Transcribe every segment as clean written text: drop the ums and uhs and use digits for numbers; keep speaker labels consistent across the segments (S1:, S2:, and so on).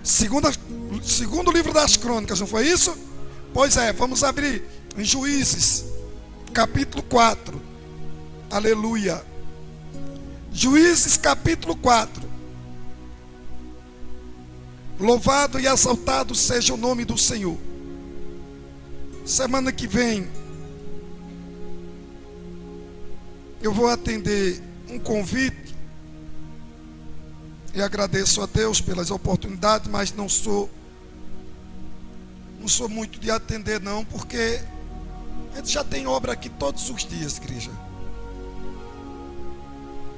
S1: Segundo livro das Crônicas, não foi isso? Pois é, vamos abrir em Juízes, capítulo 4. Aleluia. Juízes, capítulo 4. Louvado e exaltado seja o nome do Senhor. Semana que vem eu vou atender um convite. E agradeço a Deus pelas oportunidades, mas não sou muito de atender não, porque a gente já tem obra aqui todos os dias, igreja.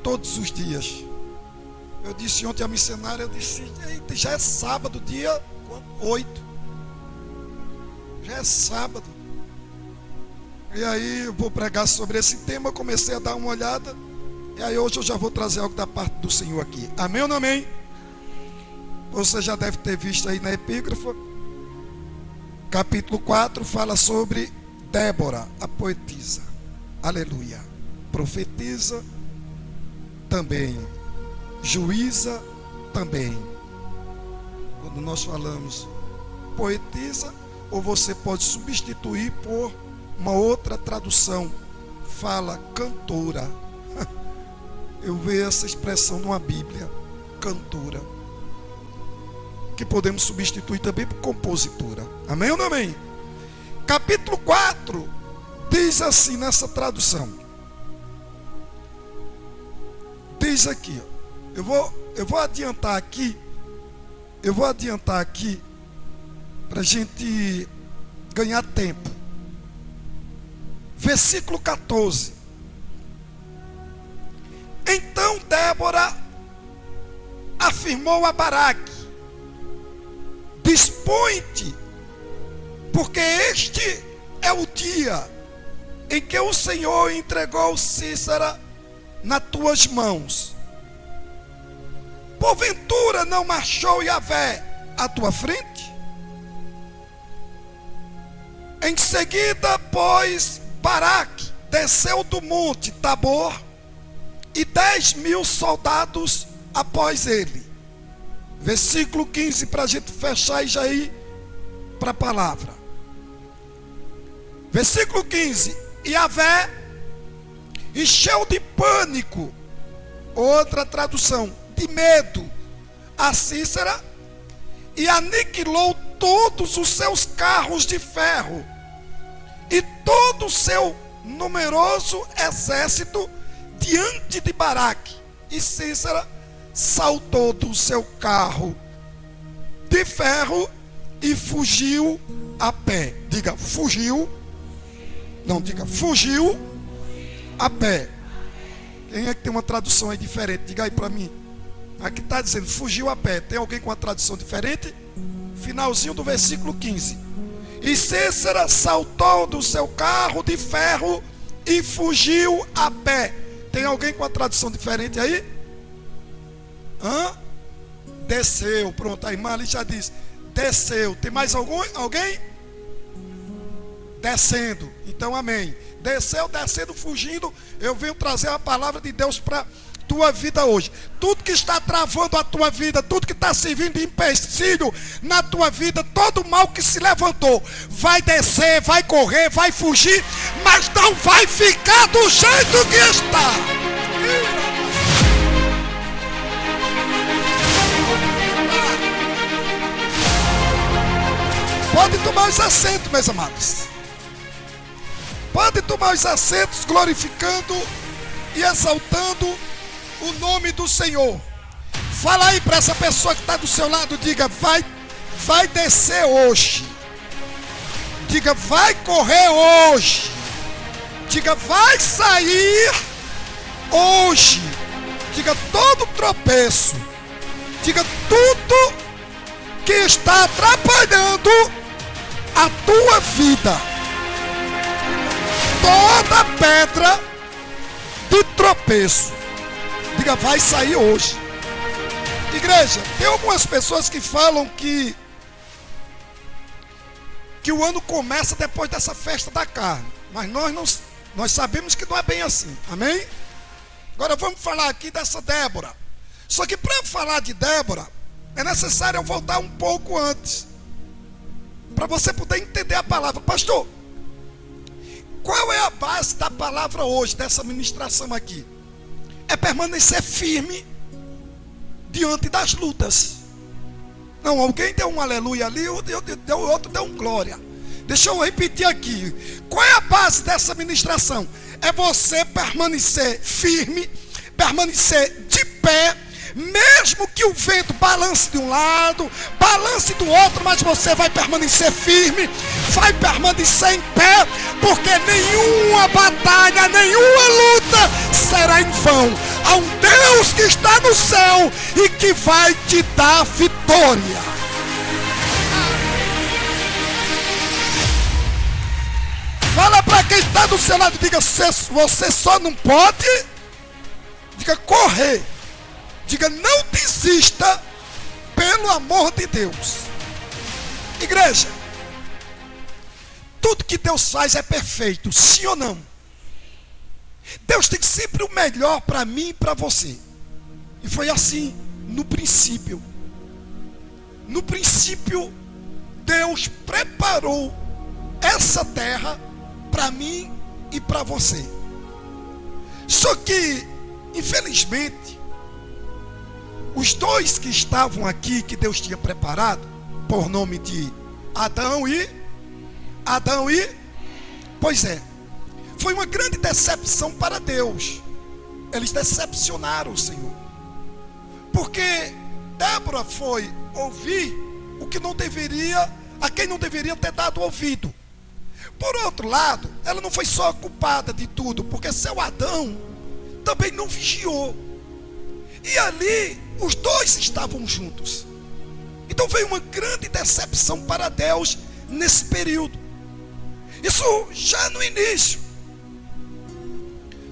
S1: Todos os dias. Eu disse ontem à missionária, eu disse, eita, já é sábado, dia 8. Já é sábado. E aí eu vou pregar sobre esse tema, eu comecei a dar uma olhada. E aí hoje eu já vou trazer algo da parte do Senhor aqui. Amém ou não amém? Você já deve ter visto aí na epígrafe. Capítulo 4 fala sobre Débora, a poetisa. Aleluia. Profetiza também. Juíza também. Quando nós falamos poetisa, ou você pode substituir por uma outra tradução. Fala cantora. Eu vejo essa expressão numa Bíblia, cantora, que podemos substituir também por compositora. Amém ou não amém? Capítulo 4 diz assim nessa tradução. Diz aqui, ó, eu vou adiantar aqui para a gente ganhar tempo. Versículo 14. Então Débora afirmou a Baraque: dispõe-te, porque este é o dia em que o Senhor entregou Císara nas tuas mãos. Porventura não marchou Yahvé à tua frente? Em seguida, pois, Baraque desceu do monte Tabor, e 10.000 soldados após ele. Versículo 15, para a gente fechar e já ir para a palavra. Versículo 15. E Yahvé encheu de pânico, outra tradução, de medo, a Císara, e aniquilou todos os seus carros de ferro e todo o seu numeroso exército diante de Baraque. E Císara saltou do seu carro de ferro e fugiu a pé. Diga, fugiu. Não, diga, fugiu a pé. Quem é que tem uma tradução aí diferente? Diga aí para mim. Aqui está dizendo, fugiu a pé. Tem alguém com uma tradução diferente? Finalzinho do versículo 15. E Císara saltou do seu carro de ferro e fugiu a pé. Tem alguém com uma tradução diferente aí? Desceu. Pronto, a irmã ali já diz, desceu. Tem mais alguém? Descendo. Então amém. Desceu, descendo, fugindo. Eu venho trazer a palavra de Deus para tua vida hoje. Tudo que está travando a tua vida, tudo que está servindo de empecilho na tua vida, todo mal que se levantou, vai descer, vai correr, vai fugir, mas não vai ficar do jeito que está. Pode tomar os assentos, meus amados. Pode tomar os assentos, glorificando e exaltando o nome do Senhor. Fala aí para essa pessoa que está do seu lado, diga, vai descer hoje. Diga, vai correr hoje. Diga, vai sair hoje. Diga, todo tropeço. Diga, tudo que está atrapalhando a tua vida, toda pedra de tropeço, diga, vai sair hoje. Igreja, tem algumas pessoas que falam que o ano começa depois dessa festa da carne, mas nós sabemos que não é bem assim, amém? Agora vamos falar aqui dessa Débora. Só que para falar de Débora, é necessário eu voltar um pouco antes, para você poder entender a palavra. Pastor, qual é a base da palavra hoje, dessa ministração aqui? É permanecer firme diante das lutas. Não, alguém deu um aleluia ali, o outro deu um glória. Deixa eu repetir aqui. Qual é a base dessa ministração? É você permanecer firme, permanecer de pé, mesmo que o vento balance de um lado, balance do outro, mas você vai permanecer firme, vai permanecer em pé, porque nenhuma batalha, nenhuma luta será em vão. Há um Deus que está no céu e que vai te dar vitória. Fala para quem está do seu lado, diga, você só não pode, diga, correr. Diga, não desista, pelo amor de Deus. Igreja, tudo que Deus faz é perfeito, sim ou não? Deus tem sempre o melhor para mim e para você. E foi assim no princípio. No princípio, Deus preparou essa terra para mim e para você. Só que, infelizmente, os dois que estavam aqui, que Deus tinha preparado, por nome de Adão e... Pois é, foi uma grande decepção para Deus. Eles decepcionaram o Senhor. Porque Débora foi ouvir o que não deveria, a quem não deveria ter dado ouvido. Por outro lado, ela não foi só culpada de tudo, porque seu Adão também não vigiou. E ali, os dois estavam juntos. Então veio uma grande decepção para Deus nesse período. Isso já no início.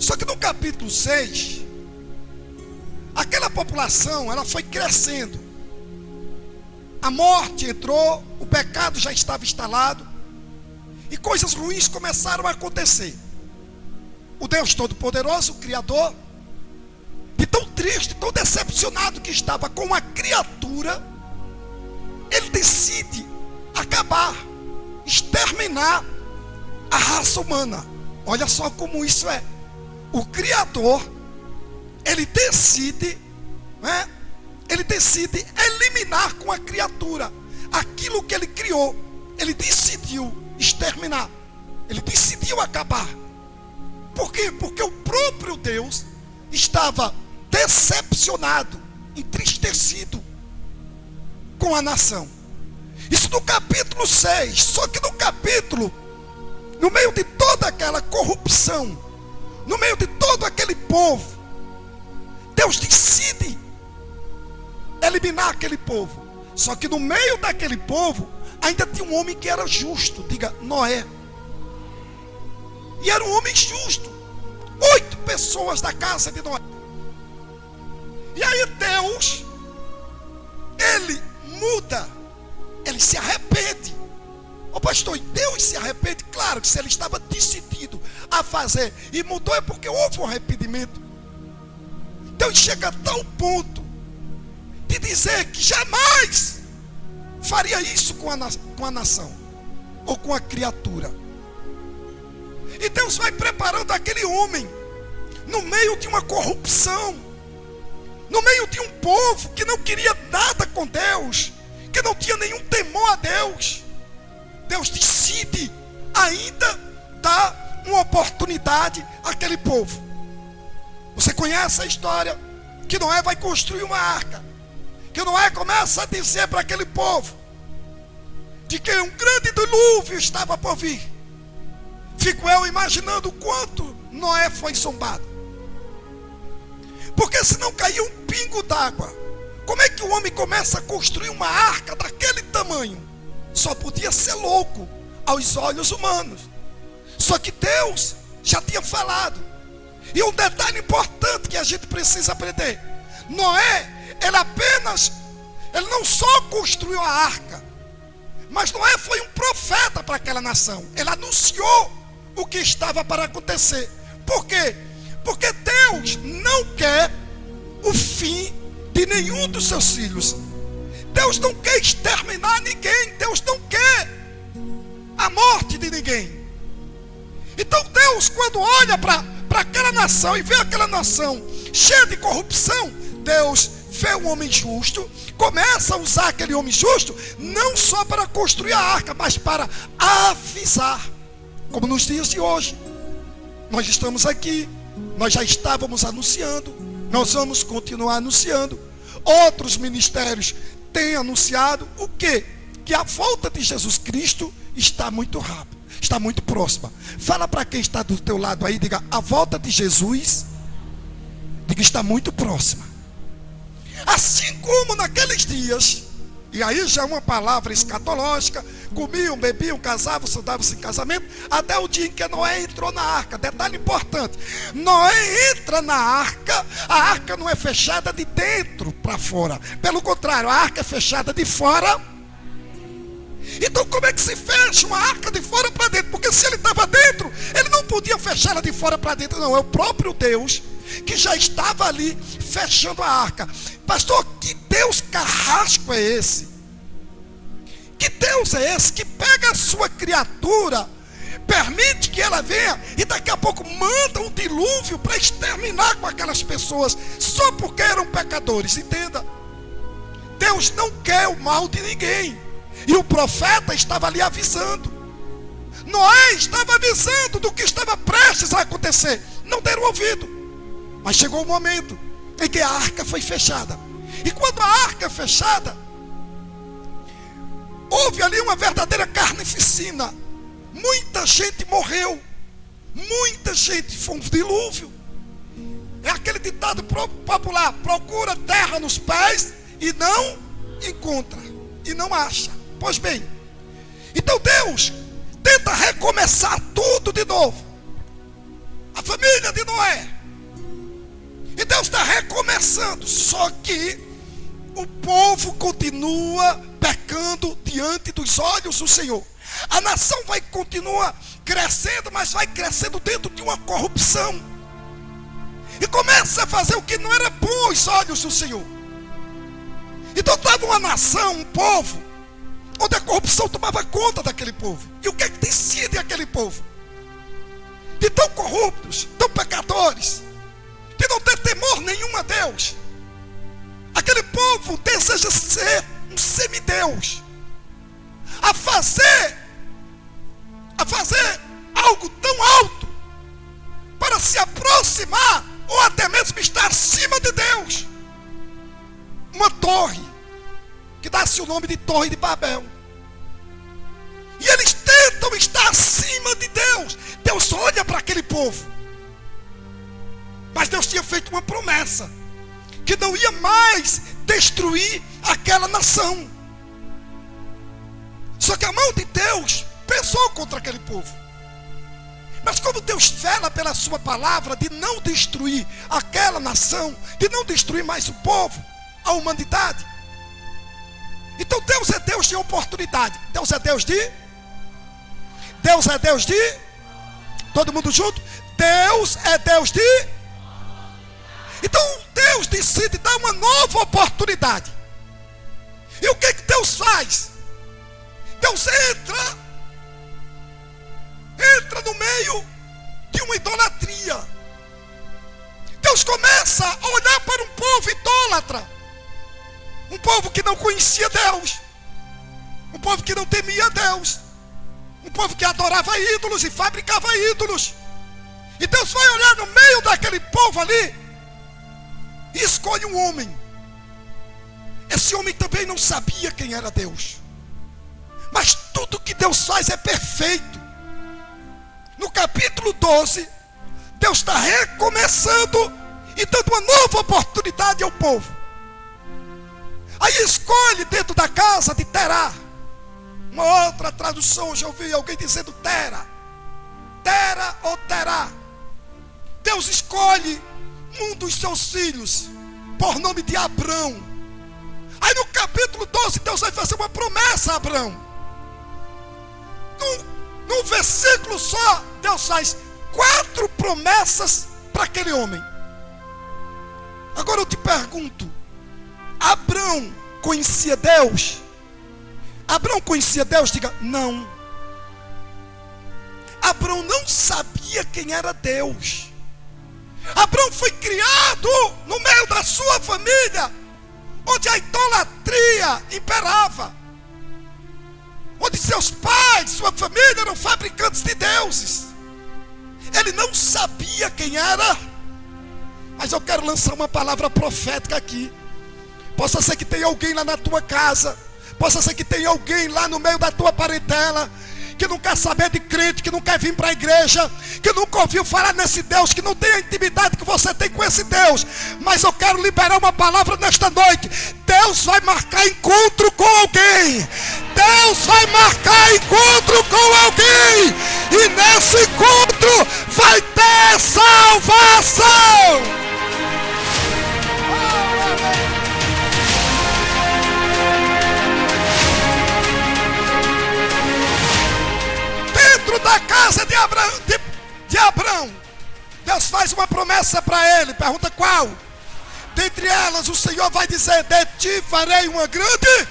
S1: Só que no capítulo 6, aquela população, ela foi crescendo. A morte entrou, o pecado já estava instalado, e coisas ruins começaram a acontecer. O Deus Todo-Poderoso, o Criador, de tão triste, tão decepcionado que estava com a criatura, ele decide acabar, exterminar a raça humana. Olha só como isso é. O Criador, ele decide, né? Ele decide eliminar com a criatura aquilo que ele criou. Ele decidiu exterminar. Ele decidiu acabar. Por quê? Porque o próprio Deus estava decepcionado, entristecido com a nação. Isso no capítulo 6. Só que no capítulo, no meio de toda aquela corrupção, no meio de todo aquele povo, Deus decide eliminar aquele povo. Só que no meio daquele povo ainda tinha um homem que era justo. Diga, Noé. E era um homem justo. 8 pessoas da casa de Noé. E aí Deus, ele muda, ele se arrepende. Ô pastor, Deus se arrepende? Claro que se ele estava decidido a fazer e mudou, é porque houve um arrependimento. Deus chega a tal ponto de dizer que jamais faria isso com a nação ou com a criatura. E Deus vai preparando aquele homem no meio de uma corrupção, no meio de um povo que não queria nada com Deus, que não tinha nenhum temor a Deus. Deus decide ainda dar uma oportunidade àquele povo. Você conhece a história que Noé vai construir uma arca, que Noé começa a dizer para aquele povo de que um grande dilúvio estava por vir. Fico eu imaginando o quanto Noé foi zombado. Porque se não cair um pingo d'água, como é que o homem começa a construir uma arca daquele tamanho? Só podia ser louco aos olhos humanos. Só que Deus já tinha falado. E um detalhe importante que a gente precisa aprender: Noé, ele não só construiu a arca, mas Noé foi um profeta para aquela nação. Ele anunciou o que estava para acontecer. Por quê? Porque Deus não quer o fim de nenhum dos seus filhos. Deus não quer exterminar ninguém. Deus não quer a morte de ninguém. Então Deus, quando olha para aquela nação e vê aquela nação cheia de corrupção, Deus vê um homem justo, começa a usar aquele homem justo, não só para construir a arca, mas para avisar. Como nos dias de hoje, nós estamos aqui, nós já estávamos anunciando, nós vamos continuar anunciando. Outros ministérios têm anunciado o quê? Que a volta de Jesus Cristo está muito rápida, está muito próxima. Fala para quem está do teu lado aí, diga: a volta de Jesus, diga, está muito próxima. Assim como naqueles dias, e aí já é uma palavra escatológica, comiam, bebiam, casavam, soldavam-se em casamento, até o dia em que Noé entrou na arca. Detalhe importante: Noé entra na arca, a arca não é fechada de dentro para fora, pelo contrário, a arca é fechada de fora. Então como é que se fecha uma arca de fora para dentro? Porque se ele estava dentro, ele não podia fechá-la de fora para dentro. Não, é o próprio Deus que já estava ali fechando a arca. Pastor, que Deus carrasco é esse? Que Deus é esse que pega a sua criatura, permite que ela venha e daqui a pouco manda um dilúvio para exterminar com aquelas pessoas só porque eram pecadores? Entenda, Deus não quer o mal de ninguém. E o profeta estava ali avisando. Noé estava avisando do que estava prestes a acontecer. Não deram ouvido. Mas chegou o momento em que a arca foi fechada. E quando a arca é fechada, houve ali uma verdadeira carnificina. Muita gente morreu. Muita gente, foi um dilúvio. É aquele ditado popular: procura terra nos pés e não encontra, e não acha. Pois bem, então Deus tenta recomeçar tudo de novo. A família de Noé. E Deus está recomeçando. Só que o povo continua pecando diante dos olhos do Senhor. A nação vai continuar crescendo, mas vai crescendo dentro de uma corrupção. E começa a fazer o que não era bom aos olhos do Senhor. Então estava uma nação, um povo, onde a corrupção tomava conta daquele povo. E o que é que decide aquele povo? De tão corruptos, tão pecadores, de não ter temor nenhum a Deus. Aquele povo deseja ser um semideus, a fazer algo tão alto, para se aproximar, ou até mesmo estar acima de Deus. Uma torre, que dá-se o nome de Torre de Babel. E eles tentam estar acima de Deus. Deus olha para aquele povo. Mas Deus tinha feito uma promessa, que não ia mais destruir aquela nação. Só que a mão de Deus pesou contra aquele povo. Mas como Deus vela pela sua palavra de não destruir aquela nação, de não destruir mais o povo, a humanidade. Então Deus é Deus de oportunidade. Deus é Deus de todo mundo junto? Deus é Deus de. Então Deus decide dar uma nova oportunidade. E o que Deus faz? Deus entra no meio de uma idolatria. Deus começa a olhar para um povo idólatra, um povo que não conhecia Deus, um povo que não temia Deus, um povo que adorava ídolos e fabricava ídolos. E Deus vai olhar no meio daquele povo ali e escolhe um homem. Esse homem também não sabia quem era Deus, mas tudo que Deus faz é perfeito. No capítulo 12, Deus está recomeçando e dando uma nova oportunidade ao povo. Aí escolhe dentro da casa de Terá. Uma outra tradução, eu já ouvi alguém dizendo Tera ou Terá. Deus escolhe um dos seus filhos por nome de Abrão. Aí no capítulo 12, Deus vai fazer uma promessa a Abrão. Num versículo só, Deus faz 4 promessas para aquele homem. Agora eu te pergunto, Abrão, conhecia Deus? Abraão conhecia Deus? Diga, não. Abraão não sabia quem era Deus. Abraão foi criado no meio da sua família, onde a idolatria imperava, onde seus pais, sua família eram fabricantes de deuses. Ele não sabia quem era. Mas eu quero lançar uma palavra profética aqui. Possa ser que tenha alguém lá na tua casa, possa ser que tenha alguém lá no meio da tua parentela que não quer saber de crente, que não quer vir para a igreja, que nunca ouviu falar nesse Deus, que não tem a intimidade que você tem com esse Deus. Mas eu quero liberar uma palavra nesta noite. Deus vai marcar encontro com alguém. Deus vai marcar encontro com alguém. E nesse encontro vai ter salvação. Da casa de Abraão, Deus faz uma promessa para ele. Pergunta qual? Dentre elas o Senhor vai dizer: de ti farei uma grande.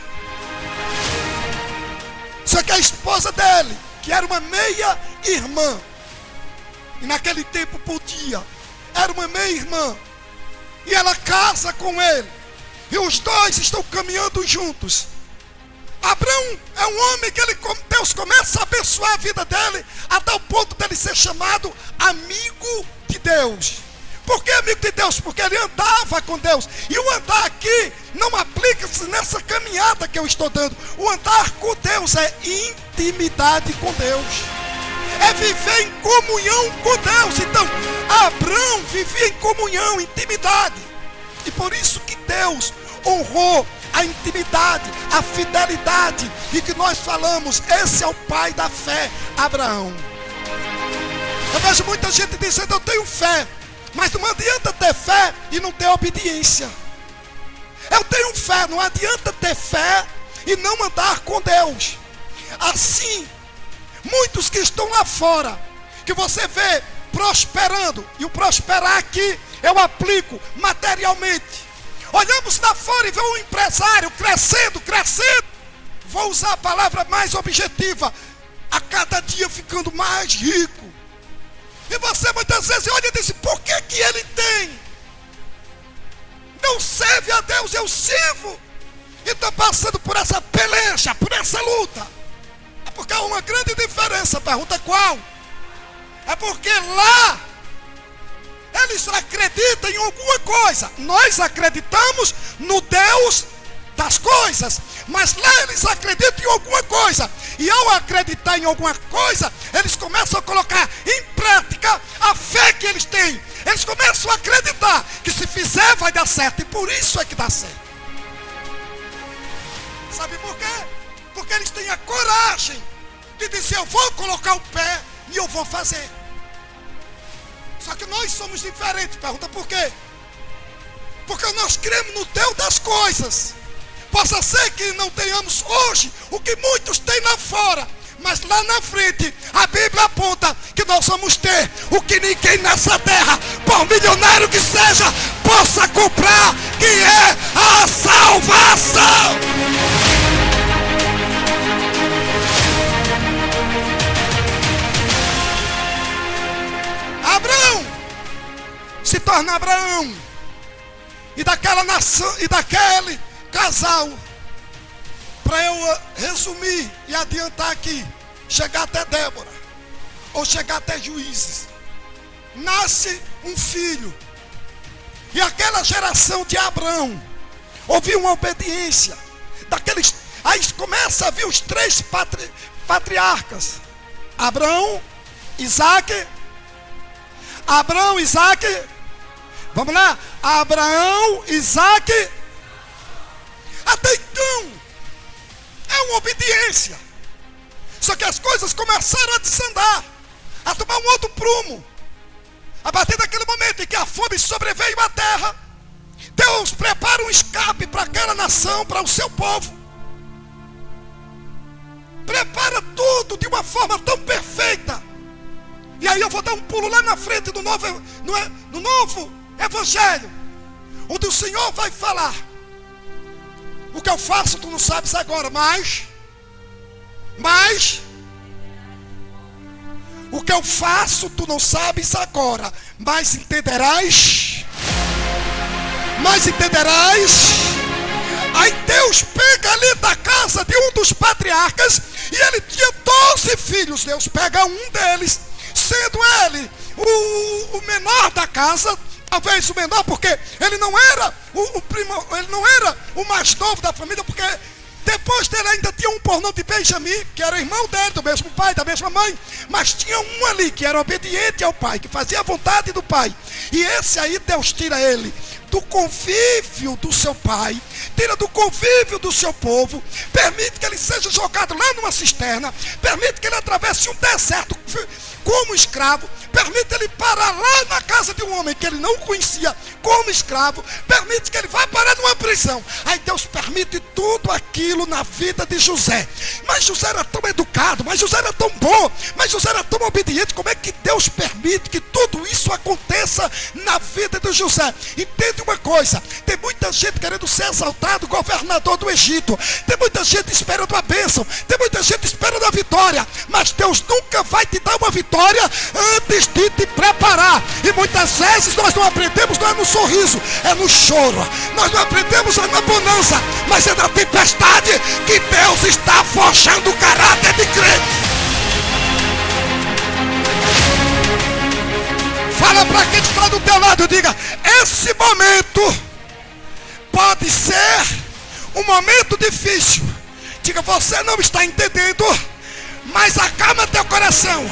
S1: Só que a esposa dele, que era uma meia-irmã, e naquele tempo podia, era uma meia-irmã, e ela casa com ele, e os dois estão caminhando juntos. Abraão é um homem que Deus começa a abençoar a vida dele, a tal ponto dele ser chamado amigo de Deus. Por que amigo de Deus? Porque ele andava com Deus. E o andar aqui não aplica-se nessa caminhada que eu estou dando. O andar com Deus é intimidade com Deus, é viver em comunhão com Deus. Então Abraão vivia em comunhão, intimidade. E por isso que Deus honrou a intimidade, a fidelidade, e que nós falamos, esse é o pai da fé, Abraão. Eu vejo muita gente dizendo: eu tenho fé, mas não adianta ter fé e não ter obediência. Eu tenho fé, não adianta ter fé e não andar com Deus. Assim, muitos que estão lá fora, que você vê prosperando, e o prosperar aqui eu aplico materialmente. Olhamos lá fora e vemos um empresário crescendo. Vou usar a palavra mais objetiva: a cada dia ficando mais rico. E você muitas vezes olha e diz: por que ele tem? Não serve a Deus, eu sirvo. E estou passando por essa peleja, por essa luta. É porque há uma grande diferença. Pergunta qual? É porque lá eles acreditam em alguma coisa. Nós acreditamos no Deus das coisas, mas lá eles acreditam em alguma coisa. E ao acreditar em alguma coisa, eles começam a colocar em prática a fé que eles têm. Eles começam a acreditar que se fizer vai dar certo. E por isso é que dá certo. Sabe por quê? Porque eles têm a coragem de dizer: eu vou colocar o pé e eu vou fazer. Só que nós somos diferentes. Pergunta por quê? Porque nós cremos no Deus das coisas. Possa ser que não tenhamos hoje o que muitos têm lá fora, mas lá na frente a Bíblia aponta que nós vamos ter o que ninguém nessa terra, por milionário que seja, possa comprar, que é a salvação. Abraão se torna Abraão, e daquela nação e daquele casal, para eu resumir e adiantar aqui, chegar até Débora, ou chegar até Juízes, nasce um filho, e aquela geração de Abraão ouviu uma obediência daqueles. Aí começa a vir os três patriarcas: Abraão, Isaac. Vamos lá, Abraão, Isaac. Até então é uma obediência. Só que as coisas começaram a desandar, a tomar um outro prumo. A partir daquele momento em que a fome sobreveio à terra, Deus prepara um escape para aquela nação, para o seu povo. Prepara tudo de uma forma tão perfeita. E aí eu vou dar um pulo lá na frente do novo Evangelho, onde o Senhor vai falar O que eu faço tu não sabes agora, mas o que eu faço tu não sabes agora, mas entenderás. Aí Deus pega ali da casa de um dos patriarcas, e ele tinha 12 filhos. Deus pega um deles, sendo ele o menor da casa, talvez o menor, porque ele não era ele não era o mais novo da família, porque depois dele ainda tinha um por nome de Benjamim, que era irmão dele, do mesmo pai, da mesma mãe, mas tinha um ali que era obediente ao pai, que fazia a vontade do pai. E esse aí Deus tira ele do convívio do seu pai, tira do convívio do seu povo, permite que ele seja jogado lá numa cisterna, permite que ele atravesse um deserto como escravo, permite ele parar lá na casa de um homem que ele não conhecia como escravo, permite que ele vá parar numa prisão. Aí Deus permite tudo aquilo na vida de José. Mas José era tão educado, mas José era tão bom, mas José era tão obediente. Como é que Deus permite que tudo isso aconteça na vida de José? Entende uma coisa: tem muita gente querendo ser exaltado governador do Egito, tem muita gente esperando a bênção, tem muita gente esperando a vitória, mas Deus nunca vai te dar uma vitória antes de te preparar. E muitas vezes nós não aprendemos, não é no sorriso, é no choro. Nós não aprendemos na bonança, mas é na tempestade que Deus está forjando o caráter de crente. Fala para quem está do teu lado, diga: esse momento pode ser um momento difícil. Diga: você não está entendendo, mas acalma teu coração,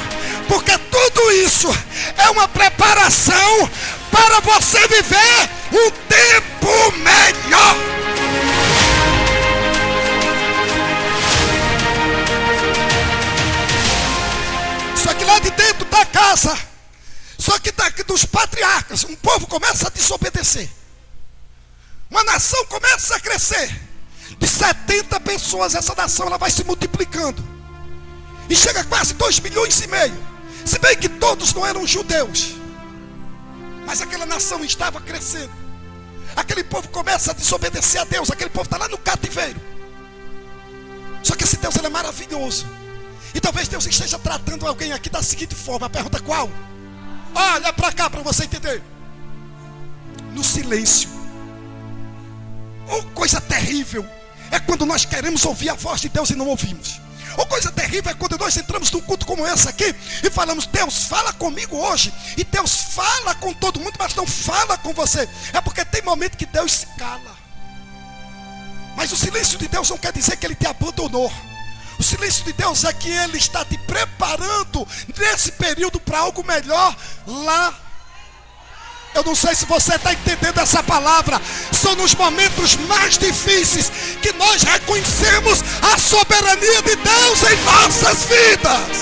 S1: porque tudo isso é uma preparação para você viver um tempo melhor. Só que lá de dentro da casa, só que daqui dos patriarcas, um povo começa a desobedecer, uma nação começa a crescer. De 70 pessoas, essa nação ela vai se multiplicando e chega a quase 2,5 milhões. Se bem que todos não eram judeus, mas aquela nação estava crescendo. Aquele povo começa a desobedecer a Deus. Aquele povo está lá no cativeiro. Só que esse Deus ele é maravilhoso. E talvez Deus esteja tratando alguém aqui da seguinte forma. A pergunta qual? Olha para cá para você entender. No silêncio. Oh, coisa terrível é quando nós queremos ouvir a voz de Deus e não ouvimos. Ou coisa terrível é quando nós entramos num culto como esse aqui e falamos: Deus fala comigo hoje. E Deus fala com todo mundo, mas não fala com você. É porque tem momento que Deus se cala. Mas o silêncio de Deus não quer dizer que Ele te abandonou. O silêncio de Deus é que Ele está te preparando nesse período para algo melhor lá. Eu não sei se você está entendendo essa palavra. São nos momentos mais difíceis que nós reconhecemos a soberania de Deus em nossas vidas.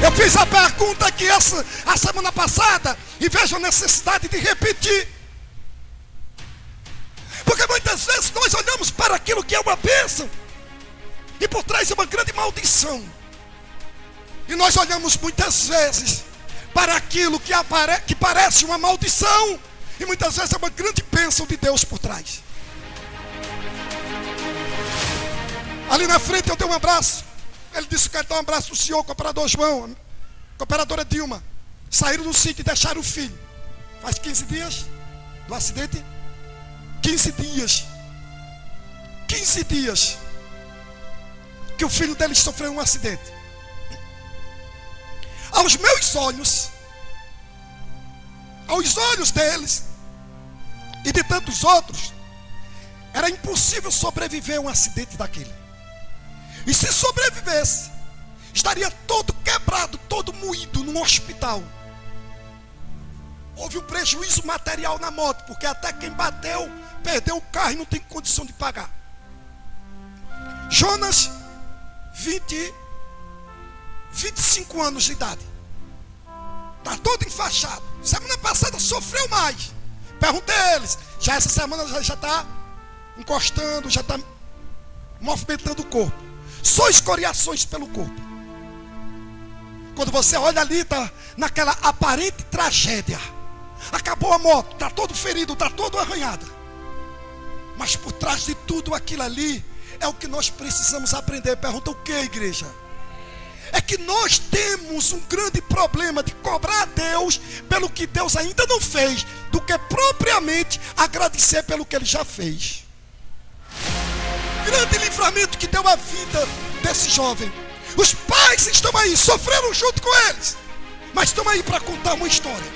S1: Eu fiz a pergunta aqui a semana passada e vejo a necessidade de repetir. Porque muitas vezes nós olhamos para aquilo que é uma bênção e por trás é uma grande maldição. E nós olhamos muitas vezes para aquilo que parece uma maldição, e muitas vezes é uma grande bênção de Deus por trás. Ali na frente eu dei um abraço. Ele disse que quer dar um abraço do senhor, cooperador João, cooperadora Dilma. Saíram do sítio e deixaram o filho. Faz 15 dias do acidente. 15 dias. 15 dias que o filho deles sofreu um acidente. Aos meus olhos, aos olhos deles e de tantos outros, era impossível sobreviver a um acidente daquele. E se sobrevivesse, estaria todo quebrado, todo moído num hospital. Houve um prejuízo material na moto, porque até quem bateu, perdeu o carro e não tem condição de pagar. Jonas, 25 anos de idade. Está todo enfaixado. Semana passada sofreu mais. Perguntei a eles. Já essa semana já está encostando, já está movimentando o corpo. Só escoriações pelo corpo. Quando você olha ali, está naquela aparente tragédia. Acabou a moto, está todo ferido, está todo arranhado. Mas por trás de tudo aquilo ali, é o que nós precisamos aprender. Pergunta o que, igreja? É que nós temos um grande problema de cobrar a Deus pelo que Deus ainda não fez, do que propriamente agradecer pelo que Ele já fez. Grande livramento que deu a vida desse jovem. Os pais estão aí, sofreram junto com eles, mas estão aí para contar uma história.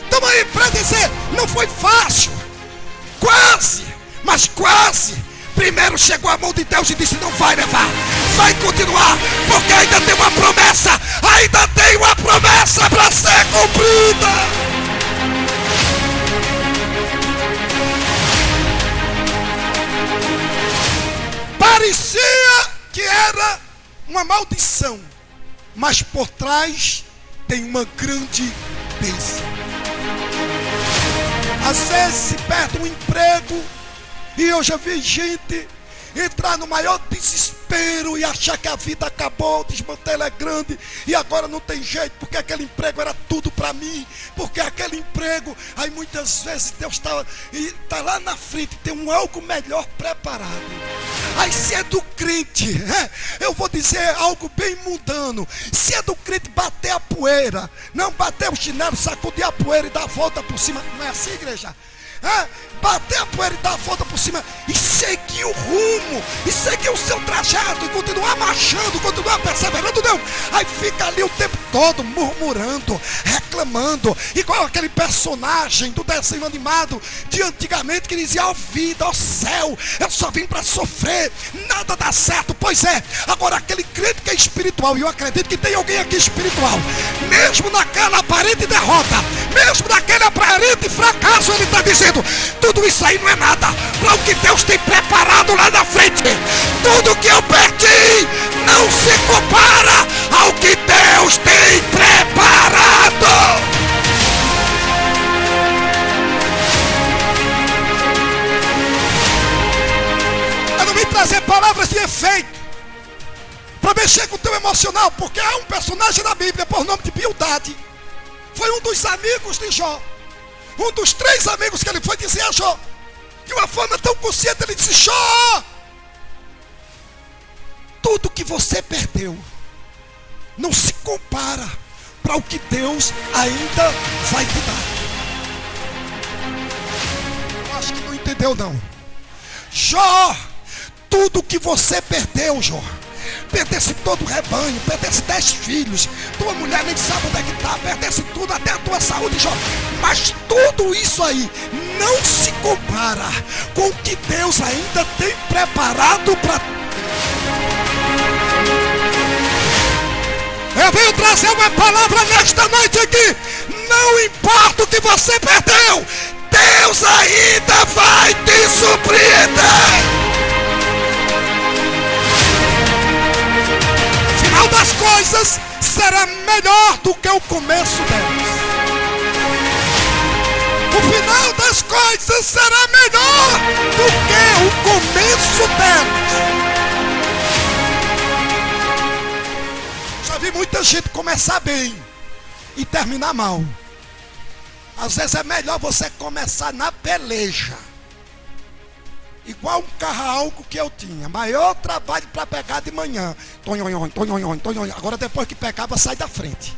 S1: Estão aí para dizer, não foi fácil, quase, mas quase. Primeiro chegou a mão de Deus e disse, não vai levar, vai continuar, porque ainda tem uma promessa, ainda tem uma promessa para ser cumprida. Parecia que era uma maldição, mas por trás tem uma grande bênção. Às vezes se perde um emprego, e eu já vi gente entrar no maior desespero e achar que a vida acabou, o desmantelo é grande e agora não tem jeito, porque aquele emprego era tudo para mim, porque aquele emprego, aí muitas vezes Deus está lá na frente, tem um algo melhor preparado. Aí se é do crente, eu vou dizer algo bem mundano, se é do crente bater a poeira, não bater o chinelo, sacudir a poeira e dar a volta por cima, não é assim, igreja? Bater a poeira e dar a volta por cima e seguir o rumo, e seguir o seu trajeto, e continuar marchando, continuar perseverando, não. Aí fica ali o tempo todo murmurando, reclamando, igual aquele personagem do desenho animado de antigamente que dizia, ó vida, ó céu, eu só vim para sofrer, nada dá certo. Pois é, agora aquele crente que é espiritual, e eu acredito que tem alguém aqui espiritual, mesmo naquela aparente derrota, mesmo naquele aparente fracasso, ele está dizendo, tudo isso aí não é nada para o que Deus tem preparado lá na frente. Tudo que eu perdi não se compara ao que Deus tem preparado. Eu não vim trazer palavras de efeito para mexer com o teu emocional, porque há um personagem na Bíblia por nome de Bildade. Foi um dos amigos de Jó, um dos 3 amigos que ele foi dizer a Jó, de uma forma tão consciente, ele disse, Jó, tudo que você perdeu não se compara para o que Deus ainda vai te dar. Eu acho que não entendeu não. Jó, tudo que você perdeu, Jó, perdesse todo o rebanho, perdesse 10 filhos, tua mulher nem sabe onde é que está, perdesse tudo, até a tua saúde, Jó, mas tudo isso aí não se compara com o que Deus ainda tem preparado para. Eu venho trazer uma palavra nesta noite aqui. Não importa o que você perdeu, Deus ainda vai te surpreender. O final das coisas será melhor do que o começo delas. O final das coisas será melhor do que o começo delas. Já vi muita gente começar bem e terminar mal. Às vezes é melhor você começar na peleja, igual um carro que eu tinha, maior trabalho para pegar de manhã, agora depois que pegava, sai da frente.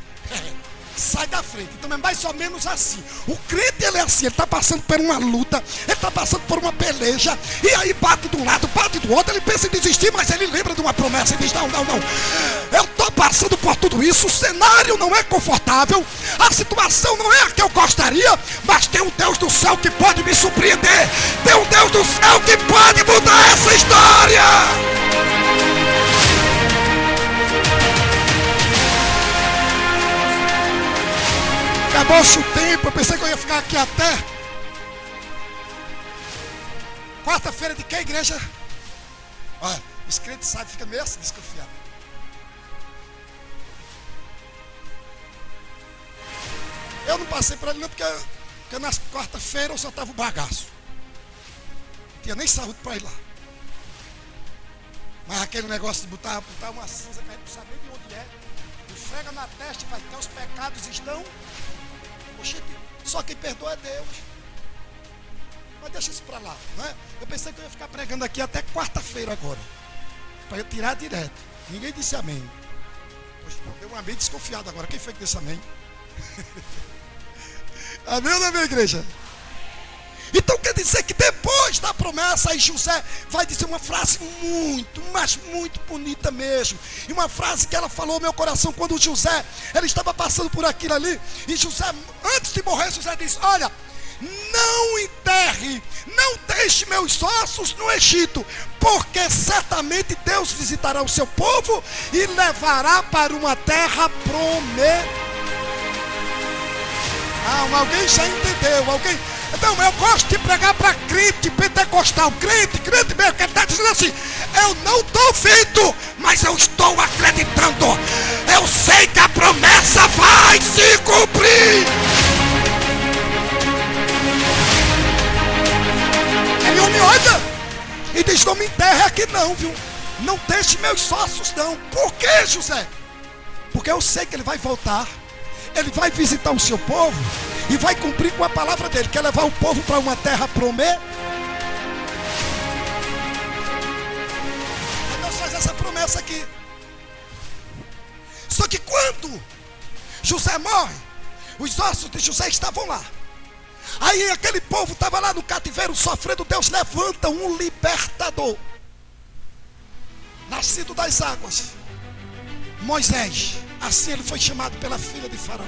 S1: Sai da frente. Então é mais ou menos assim. O crente, ele é assim, ele está passando por uma luta, ele está passando por uma peleja, e aí bate de um lado, bate do outro, ele pensa em desistir, mas ele lembra de uma promessa e diz, não, eu estou passando por tudo isso, o cenário não é confortável, a situação não é a que eu gostaria, mas tem um Deus do céu que pode me surpreender, tem um Deus do céu que pode mudar essa história. Acabou-se o tempo, eu pensei que eu ia ficar aqui até quarta-feira de que igreja? Olha, os crentes sabem, fica meio assim desconfiado. Eu não passei por ali não, porque nas quarta-feira eu só estava o bagaço. Não tinha nem saúde para ir lá. Mas aquele negócio de botar uma cinza que a gente não sabe nem de onde é, esfrega na testa e vai ter os pecados estão. Oxe, Só quem perdoa é Deus. Mas deixa isso para lá, né? Eu pensei que eu ia ficar pregando aqui até quarta-feira agora, para eu tirar direto. Ninguém disse amém. Poxa, deu um amém desconfiado agora. Quem foi que disse amém? Amém ou não, minha igreja? Então quer dizer que depois da promessa, aí José vai dizer uma frase muito, mas muito bonita mesmo. E uma frase que ela falou ao meu coração quando José, ele estava passando por aquilo ali. E José, antes de morrer, José disse: olha, não enterre, não deixe meus ossos no Egito, porque certamente Deus visitará o seu povo e levará para uma terra prometida. Alguém já entendeu? Alguém? Então, eu gosto de pregar para crente pentecostal, crente mesmo, que está dizendo assim: eu não estou vendo, mas eu estou acreditando. Eu sei que a promessa vai se cumprir. Ele me olha e diz: não me enterre aqui não, viu? Não deixe meus ossos não. Por que, José? Porque eu sei que ele vai voltar. Ele vai visitar o seu povo e vai cumprir com a palavra dele, que é levar o povo para uma terra prometida. Deus faz essa promessa aqui. Só que quando José morre, os ossos de José estavam lá. Aí aquele povo estava lá no cativeiro sofrendo. Deus levanta um libertador, nascido das águas, Moisés. Assim ele foi chamado pela filha de Faraó.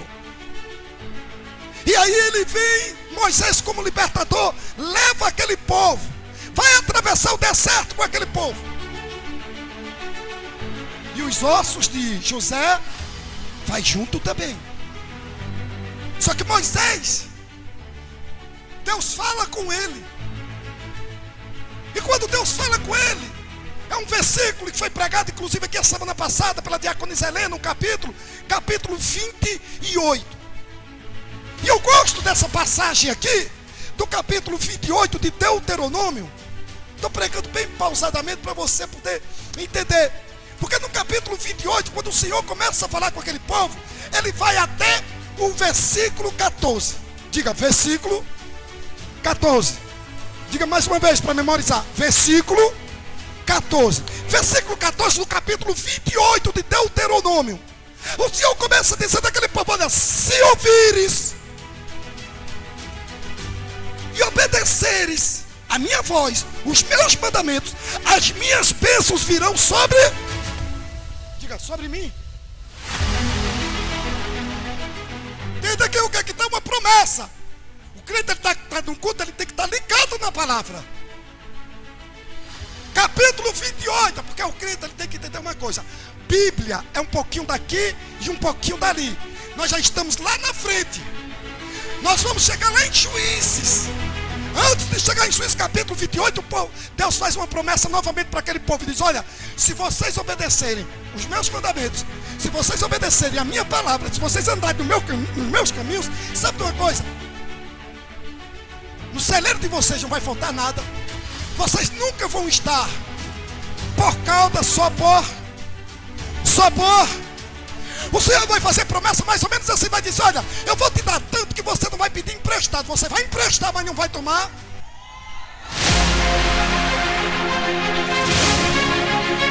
S1: E aí ele vem, Moisés como libertador, leva aquele povo, vai atravessar o deserto com aquele povo. E os ossos de José vai junto também. Só que Moisés, Deus fala com ele. E quando Deus fala com ele, é um versículo que foi pregado inclusive aqui a semana passada pela diaconisa Helena, no capítulo 28. E eu gosto dessa passagem aqui, do capítulo 28 de Deuteronômio. Estou pregando bem pausadamente para você poder entender. Porque no capítulo 28, quando o Senhor começa a falar com aquele povo, ele vai até o versículo 14. Diga, versículo 14. Diga mais uma vez para memorizar. Versículo 14. Versículo 14 do capítulo 28 de Deuteronômio. O Senhor começa dizendo àquele povo: olha, se ouvires e obedeceres a minha voz, os meus mandamentos, as minhas bênçãos virão sobre... Diga, sobre mim. Entenda aqui o que é que tem uma promessa. O crente está num culto, ele tem que estar ligado na palavra. Capítulo 28, porque o crente ele tem que entender uma coisa: Bíblia é um pouquinho daqui e um pouquinho dali. Nós já estamos lá na frente. Nós vamos chegar lá em Juízes. Antes de chegar em Juízes capítulo 28, Deus faz uma promessa novamente para aquele povo e diz: olha, se vocês obedecerem os meus mandamentos, se vocês obedecerem a minha palavra, se vocês andarem nos meus caminhos, sabe de uma coisa? No celeiro de vocês não vai faltar nada. Vocês nunca vão estar por cauda só por. O Senhor vai fazer promessa mais ou menos assim, vai dizer: olha, eu vou te dar tanto que você não vai pedir emprestado. Você vai emprestar, mas não vai tomar.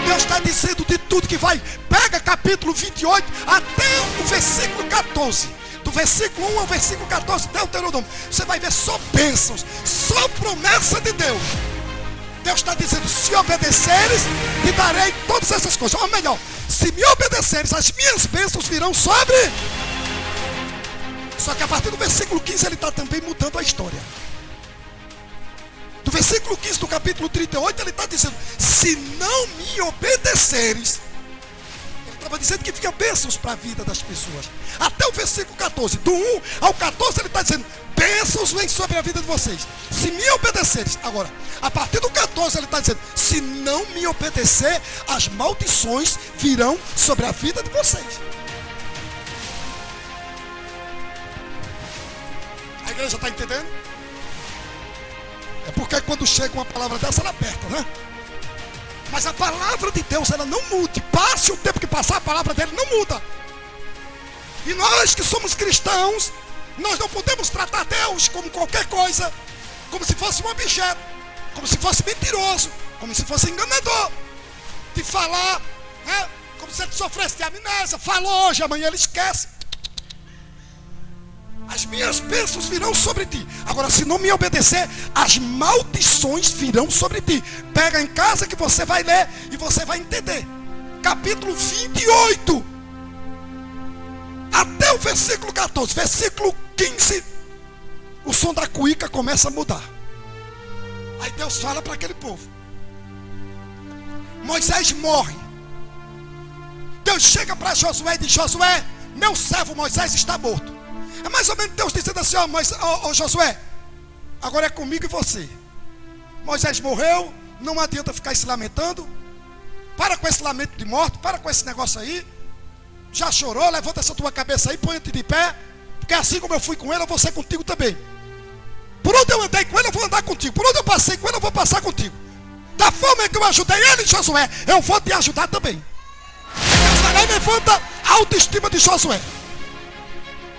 S1: Deus está dizendo de tudo que vai. Pega capítulo 28 até o versículo 14. Do versículo 1 ao versículo 14, Deuteronômio. Você vai ver só bênçãos, só promessa de Deus. Deus está dizendo: se obedeceres, te darei todas essas coisas. Ou melhor, se me obedeceres, as minhas bênçãos virão sobre. Só que a partir do versículo 15 ele está também mudando a história. Do versículo 15 do capítulo 38 ele está dizendo: se não me obedeceres. Ele estava dizendo que tinha bênçãos para a vida das pessoas. Até o versículo 14, do 1 ao 14 ele está dizendo: bênçãos vêm sobre a vida de vocês, se me obedeceres. Agora, a partir do 14 ele está dizendo: se não me obedecer, as maldições virão sobre a vida de vocês. A igreja está entendendo? É porque quando chega uma palavra dessa, ela aperta, né? Mas a palavra de Deus, ela não muda. Passe o tempo que passar, a palavra dele não muda. E nós que somos cristãos, Nós não podemos tratar Deus como qualquer coisa, como se fosse um objeto, como se fosse mentiroso, como se fosse enganador, de falar, né? Como se ele sofresse de amnésia. Falou hoje, amanhã ele esquece. As minhas bênçãos virão sobre ti. Agora, se não me obedecer, as maldições virão sobre ti. Pega em casa que você vai ler e você vai entender. Capítulo 28, até o versículo 14. Versículo 15, o som da cuíca começa a mudar. Aí Deus fala para aquele povo. Moisés morre. Deus chega para Josué e diz: Josué, meu servo Moisés está morto. É mais ou menos Deus dizendo assim: ó Josué, agora é comigo e você. Moisés morreu, não adianta ficar se lamentando. Para com esse lamento de morte, para com esse negócio aí. Já chorou, levanta essa tua cabeça aí, põe-te de pé. Porque assim como eu fui com ele, eu vou ser contigo também. Por onde eu andei com ele, eu vou andar contigo. Por onde eu passei com ele, eu vou passar contigo. Da forma que eu ajudei ele, Josué, eu vou te ajudar também. Deus levanta a autoestima de Josué.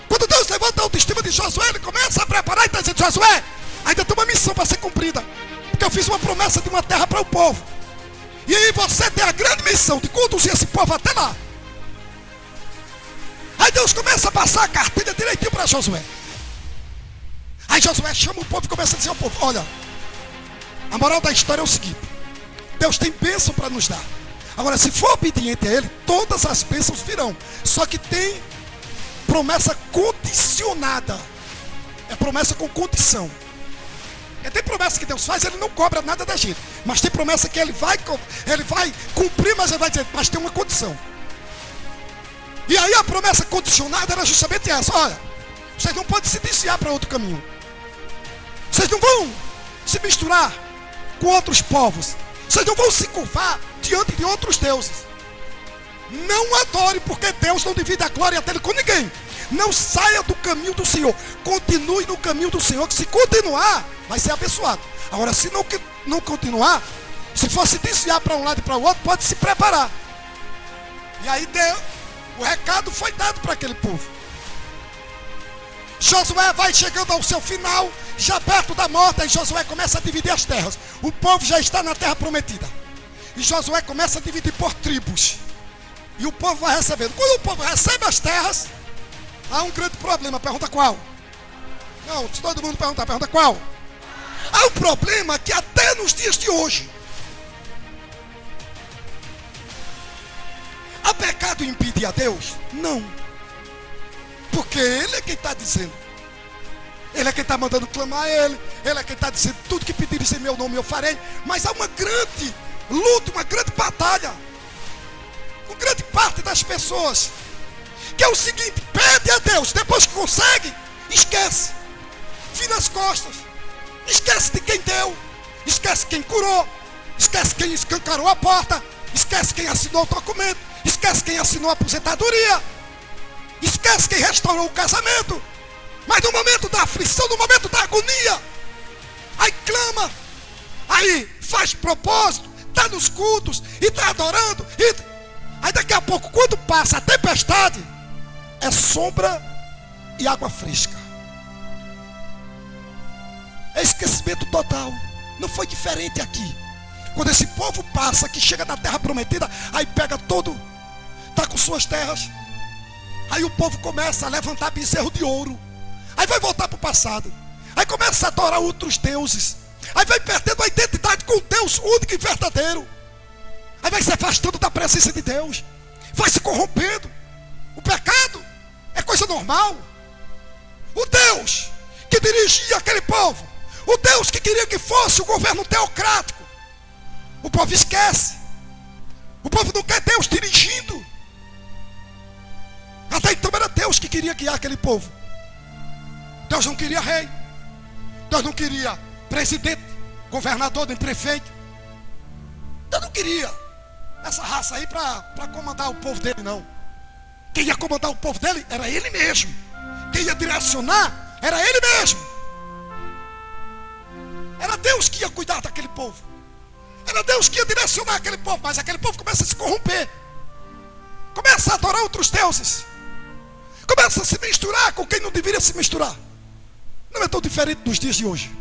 S1: Quando Deus levanta a autoestima de Josué, ele começa a preparar e está dizendo: Josué, ainda tem uma missão para ser cumprida. Porque eu fiz uma promessa de uma terra para o povo. E aí você tem a grande missão de conduzir esse povo até lá. Aí Deus começa a passar a cartilha direitinho para Josué. Aí Josué chama o povo e começa a dizer ao povo: olha, a moral da história é o seguinte: Deus tem bênção para nos dar. Agora, se for obediente a Ele, todas as bênçãos virão. Só que tem promessa condicionada. É promessa com condição. Tem promessa que Deus faz, Ele não cobra nada da gente. Mas tem promessa que Ele vai cumprir, mas Ele vai dizer: mas tem uma condição. E aí a promessa condicionada era justamente essa: olha, vocês não podem se desviar para outro caminho. Vocês não vão se misturar com outros povos. Vocês não vão se curvar diante de outros deuses. Não adore, porque Deus não divide a glória dele com ninguém. Não saia do caminho do Senhor. Continue no caminho do Senhor, que se continuar, vai ser abençoado. Agora, se não continuar, se for se desviar para um lado e para o outro, pode se preparar. E aí o recado foi dado para aquele povo. Josué vai chegando ao seu final, já perto da morte, e Josué começa a dividir as terras. O povo já está na terra prometida. E Josué começa a dividir por tribos. E o povo vai recebendo. Quando o povo recebe as terras, há um grande problema. Pergunta qual? Não, se todo mundo pergunta qual? Há um problema que até nos dias de hoje, há pecado impedir a Deus? Não. Porque Ele é quem está dizendo. Ele é quem está mandando clamar a Ele. Ele é quem está dizendo: tudo que pedires em meu nome eu farei. Mas há uma grande luta, uma grande batalha com grande parte das pessoas, que é o seguinte: pede a Deus, depois que consegue, esquece, vira as costas, esquece de quem deu, esquece quem curou, esquece quem escancarou a porta, esquece quem assinou o documento, esquece quem assinou a aposentadoria, esquece quem restaurou o casamento. Mas no momento da aflição, no momento da agonia, aí clama, aí faz propósito, está nos cultos e está adorando, aí daqui a pouco, quando passa a tempestade, é sombra e água fresca. É esquecimento total. Não foi diferente aqui. Quando esse povo passa, que chega na terra prometida, aí pega todo, está com suas terras. Aí o povo começa a levantar bezerro de ouro. Aí vai voltar para o passado. Aí começa a adorar outros deuses. Aí vai perdendo a identidade com Deus único e verdadeiro. Aí vai se afastando da presença de Deus. Vai se corrompendo. O pecado é coisa normal. O Deus que dirigia aquele povo, o Deus que queria que fosse o governo teocrático, o povo esquece. O povo não quer Deus dirigindo. Até então era Deus que queria guiar aquele povo. Deus não queria rei. Deus não queria presidente, governador, nem prefeito. Deus não queria essa raça aí para comandar o povo dele, não. Quem ia comandar o povo dele era ele mesmo. Quem ia direcionar era ele mesmo. Era Deus que ia cuidar daquele povo. Era Deus que ia direcionar aquele povo. Mas aquele povo começa a se corromper, começa a adorar outros deuses, Começa a se misturar com quem não deveria se misturar. Não é tão diferente dos dias de hoje.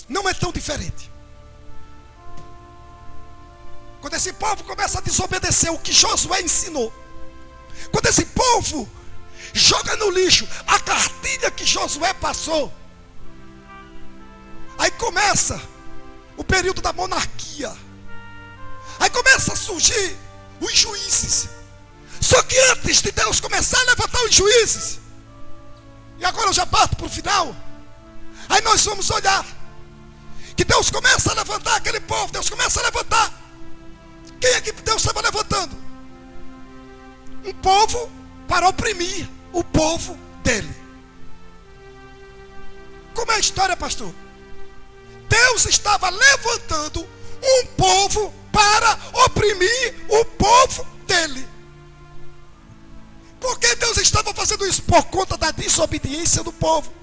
S1: Não é tão diferente. Quando esse povo começa a desobedecer o que Josué ensinou, quando esse povo joga no lixo a cartilha que Josué passou, aí começa o período da monarquia. Aí começa a surgir os juízes. Só que antes de Deus começar a levantar os juízes, e agora eu já parto para o final, aí nós vamos olhar que Deus começa a levantar aquele povo. Deus começa a levantar. Quem é que Deus estava levantando? Um povo para oprimir o povo dele. Como é a história, pastor? Deus estava levantando um povo para oprimir o povo dele. Por que Deus estava fazendo isso? Por conta da desobediência do povo.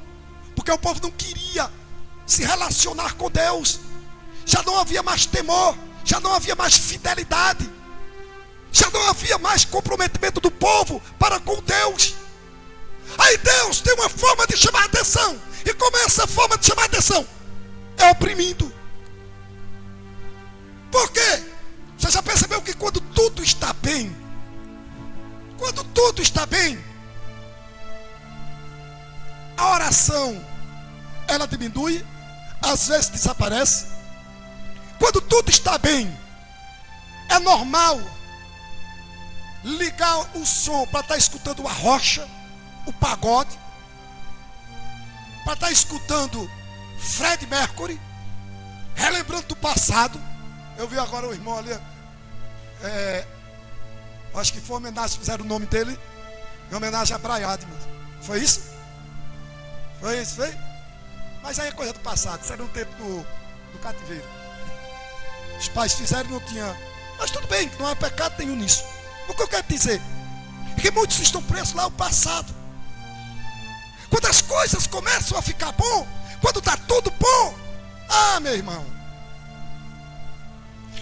S1: Porque o povo não queria se relacionar com Deus. Já não havia mais temor, já não havia mais fidelidade, já não havia mais comprometimento do povo para com Deus. Aí Deus tem uma forma de chamar a atenção. E como é essa forma de chamar a atenção? É oprimindo. Por quê? Você já percebeu que quando tudo está bem, a oração, ela diminui, às vezes desaparece. Quando tudo está bem, é normal ligar o som para estar escutando a rocha, o pagode, para estar escutando Fred Mercury, relembrando do passado. Eu vi agora o irmão ali, acho que foi uma homenagem, fizeram o nome dele em homenagem a Brian Adams. Foi isso? Foi isso, foi? Mas aí é coisa do passado, isso era no tempo do cativeiro. Os pais fizeram e não tinha. Mas tudo bem, não há pecado nenhum nisso. O que eu quero dizer é que muitos estão presos lá ao passado. Quando as coisas começam a ficar bom, quando está tudo bom, meu irmão,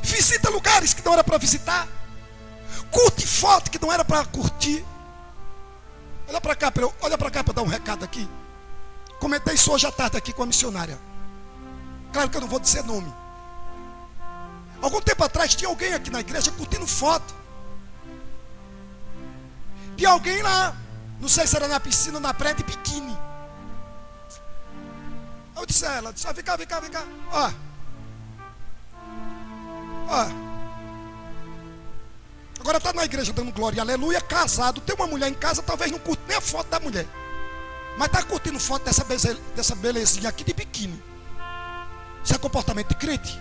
S1: visita lugares que não era para visitar, curte foto que não era para curtir. Olha para cá para dar um recado aqui. Comentei isso hoje à tarde aqui com a missionária. Claro que eu não vou dizer nome. Algum tempo atrás tinha alguém aqui na igreja curtindo foto de alguém lá, não sei se era na piscina ou na praia, de biquíni. Eu disse a ela, vem cá. Ó. Agora está na igreja dando glória, aleluia, casado, tem uma mulher em casa, talvez não curte nem a foto da mulher, mas está curtindo foto dessa belezinha aqui de biquíni. Isso é comportamento de crente?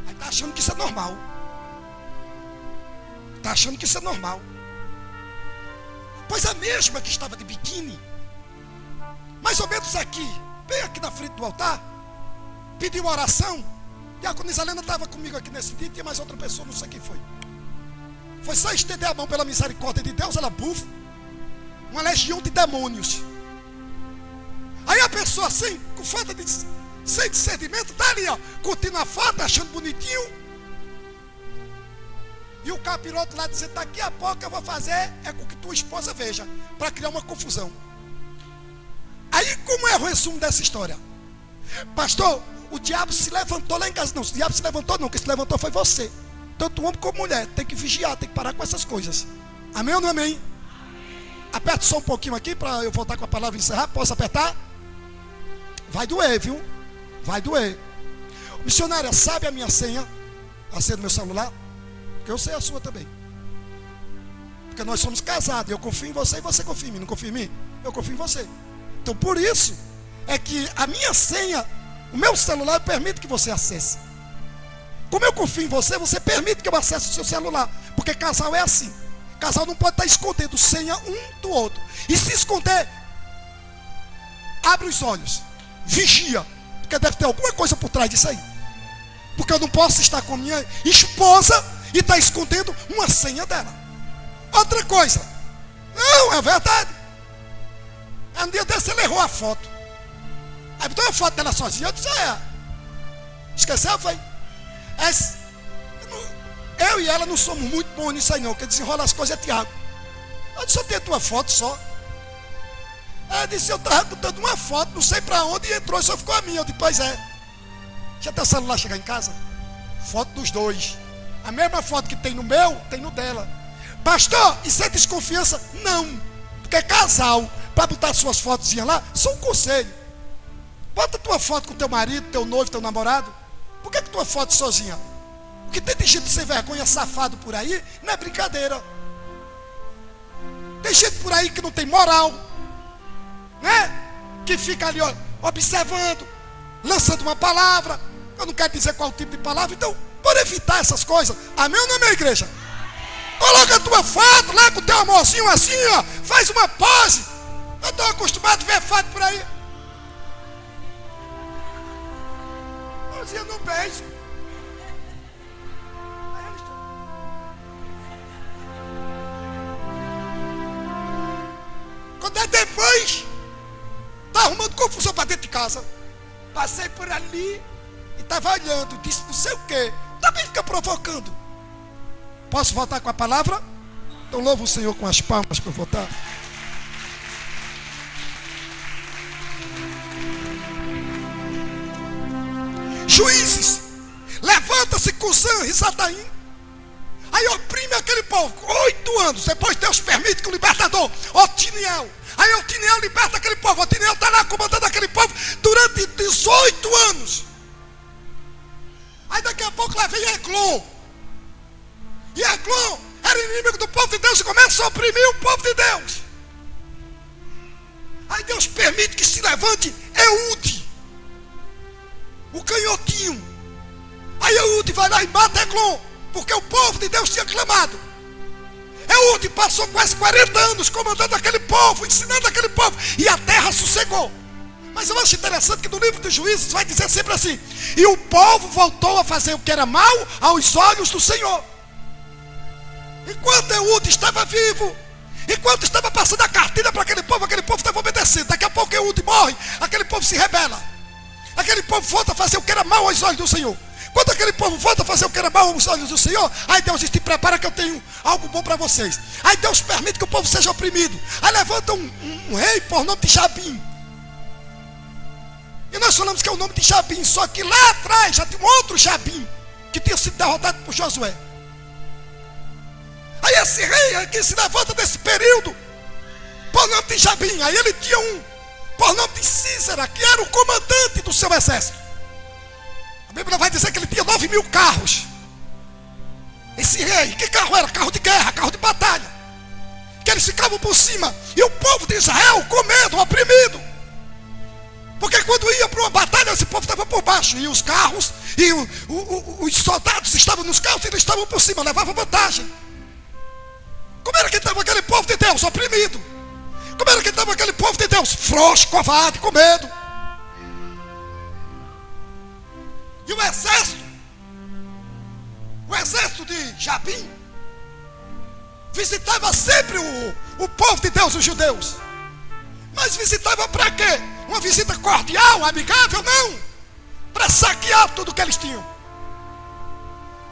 S1: Aí está achando que isso é normal. Pois a mesma que estava de biquíni, mais ou menos aqui, bem aqui na frente do altar, pediu uma oração. E a Diaconisa Helena estava comigo aqui nesse dia, tinha mais outra pessoa, não sei quem foi. Foi só estender a mão pela misericórdia de Deus, ela bufa, uma legião de demônios. Aí a pessoa assim, com falta de, sem discernimento, está ali, ó, curtindo a foto, achando bonitinho. E o capiroto lá dizendo, daqui a pouco eu vou fazer com que tua esposa veja, para criar uma confusão. Aí como é o resumo dessa história? Pastor, o diabo se levantou lá em casa. Não, o diabo se levantou não, quem se levantou foi você. Tanto homem como mulher, tem que vigiar, tem que parar com essas coisas. Amém ou não amém? Aperta só um pouquinho aqui para eu voltar com a palavra e encerrar. Posso apertar? Vai doer, viu? Vai doer. Missionária, sabe a minha senha? A senha do meu celular? Porque eu sei a sua também. Porque nós somos casados. Eu confio em você e você confia em mim. Não confia em mim? Eu confio em você. Então por isso é que a minha senha, o meu celular, permite que você acesse. Como eu confio em você, você permite que eu acesse o seu celular. Porque casal é assim. Casal não pode estar escondendo senha um do outro. E se esconder, abre os olhos, vigia, porque deve ter alguma coisa por trás disso aí. Porque eu não posso estar com a minha esposa e estar escondendo uma senha dela. Outra coisa, não, é verdade. Um dia desse ele errou a foto. Aí botou a foto dela sozinha. Eu disse, esqueceu, foi? Eu e ela não somos muito bons nisso aí não. Quem desenrola as coisas é Tiago. Eu disse, eu tenho tua foto só. Ela disse, eu estava botando uma foto, não sei para onde, e entrou e só ficou a minha. Eu disse, pois é. Já tem o celular chegar em casa? Foto dos dois. A mesma foto que tem no meu, tem no dela. Pastor, isso é desconfiança? Não. Porque casal, para botar suas fotozinhas lá, só um conselho. Bota tua foto com teu marido, teu noivo, teu namorado. Por que tua foto sozinha? Porque tem gente sem vergonha, safado por aí, não é brincadeira. Tem gente por aí que não tem moral, né? Que fica ali observando, lançando uma palavra. Eu não quero dizer qual tipo de palavra. Então, por evitar essas coisas, amém ou não, minha igreja? Coloca a tua foto lá com o teu amorzinho assim, ó. Faz uma pose. Eu estou acostumado a ver foto por aí. Pozinha no beijo. Quando é depois, tá arrumando confusão para dentro de casa. Passei por ali e estava olhando, disse não sei o quê. Também fica provocando. Posso voltar com a palavra? Então louvo o Senhor com as palmas para eu voltar. Juízes, levanta-se Cusã e Zataim. Aí oprime aquele povo. 8 anos, depois Deus permite que o libertador, Otiniel. Aí Otiniel liberta aquele povo. Otiniel está lá comandando aquele povo durante 18 anos. Aí daqui a pouco lá vem Eglon. E Eglon era inimigo do povo de Deus e começa a oprimir o povo de Deus. Aí Deus permite que se levante Eude, o canhotinho. Aí Eude vai lá e mata Eglon, porque o povo de Deus tinha clamado. Eude passou quase 40 anos comandando aquele povo, ensinando aquele povo, e a terra sossegou. Mas eu acho interessante que no livro dos Juízes vai dizer sempre assim: e o povo voltou a fazer o que era mal aos olhos do Senhor. Enquanto Eude estava vivo, enquanto estava passando a cartilha para aquele povo estava obedecendo. Daqui a pouco Eude morre, aquele povo se rebela. Aquele povo volta a fazer o que era mal aos olhos do Senhor. Quando aquele povo volta a fazer o que era mal aos olhos do Senhor, aí Deus diz, te prepara que eu tenho algo bom para vocês. Aí Deus permite que o povo seja oprimido. Aí levanta um rei por nome de Jabim. E nós falamos que é o nome de Jabim, só que lá atrás já tinha um outro Jabim, que tinha sido derrotado por Josué. Aí esse rei aqui se levanta desse período, por nome de Jabim. Aí ele tinha um, por nome de Císera, que era o comandante do seu exército. A Bíblia vai dizer que ele tinha 9.000 carros. Esse rei, que carro era? Carro de guerra, carro de batalha. Que eles ficavam por cima. E o povo de Israel com medo, oprimido. Porque quando ia para uma batalha, esse povo estava por baixo. E os carros, e os soldados estavam nos carros e eles estavam por cima, levavam vantagem. Como era que estava aquele povo de Deus oprimido? Como era que estava aquele povo de Deus frouxo, covarde, com medo? E o exército de Jabim visitava sempre o povo de Deus, os judeus. Mas visitava para quê? Uma visita cordial, amigável? Não. Para saquear tudo que eles tinham.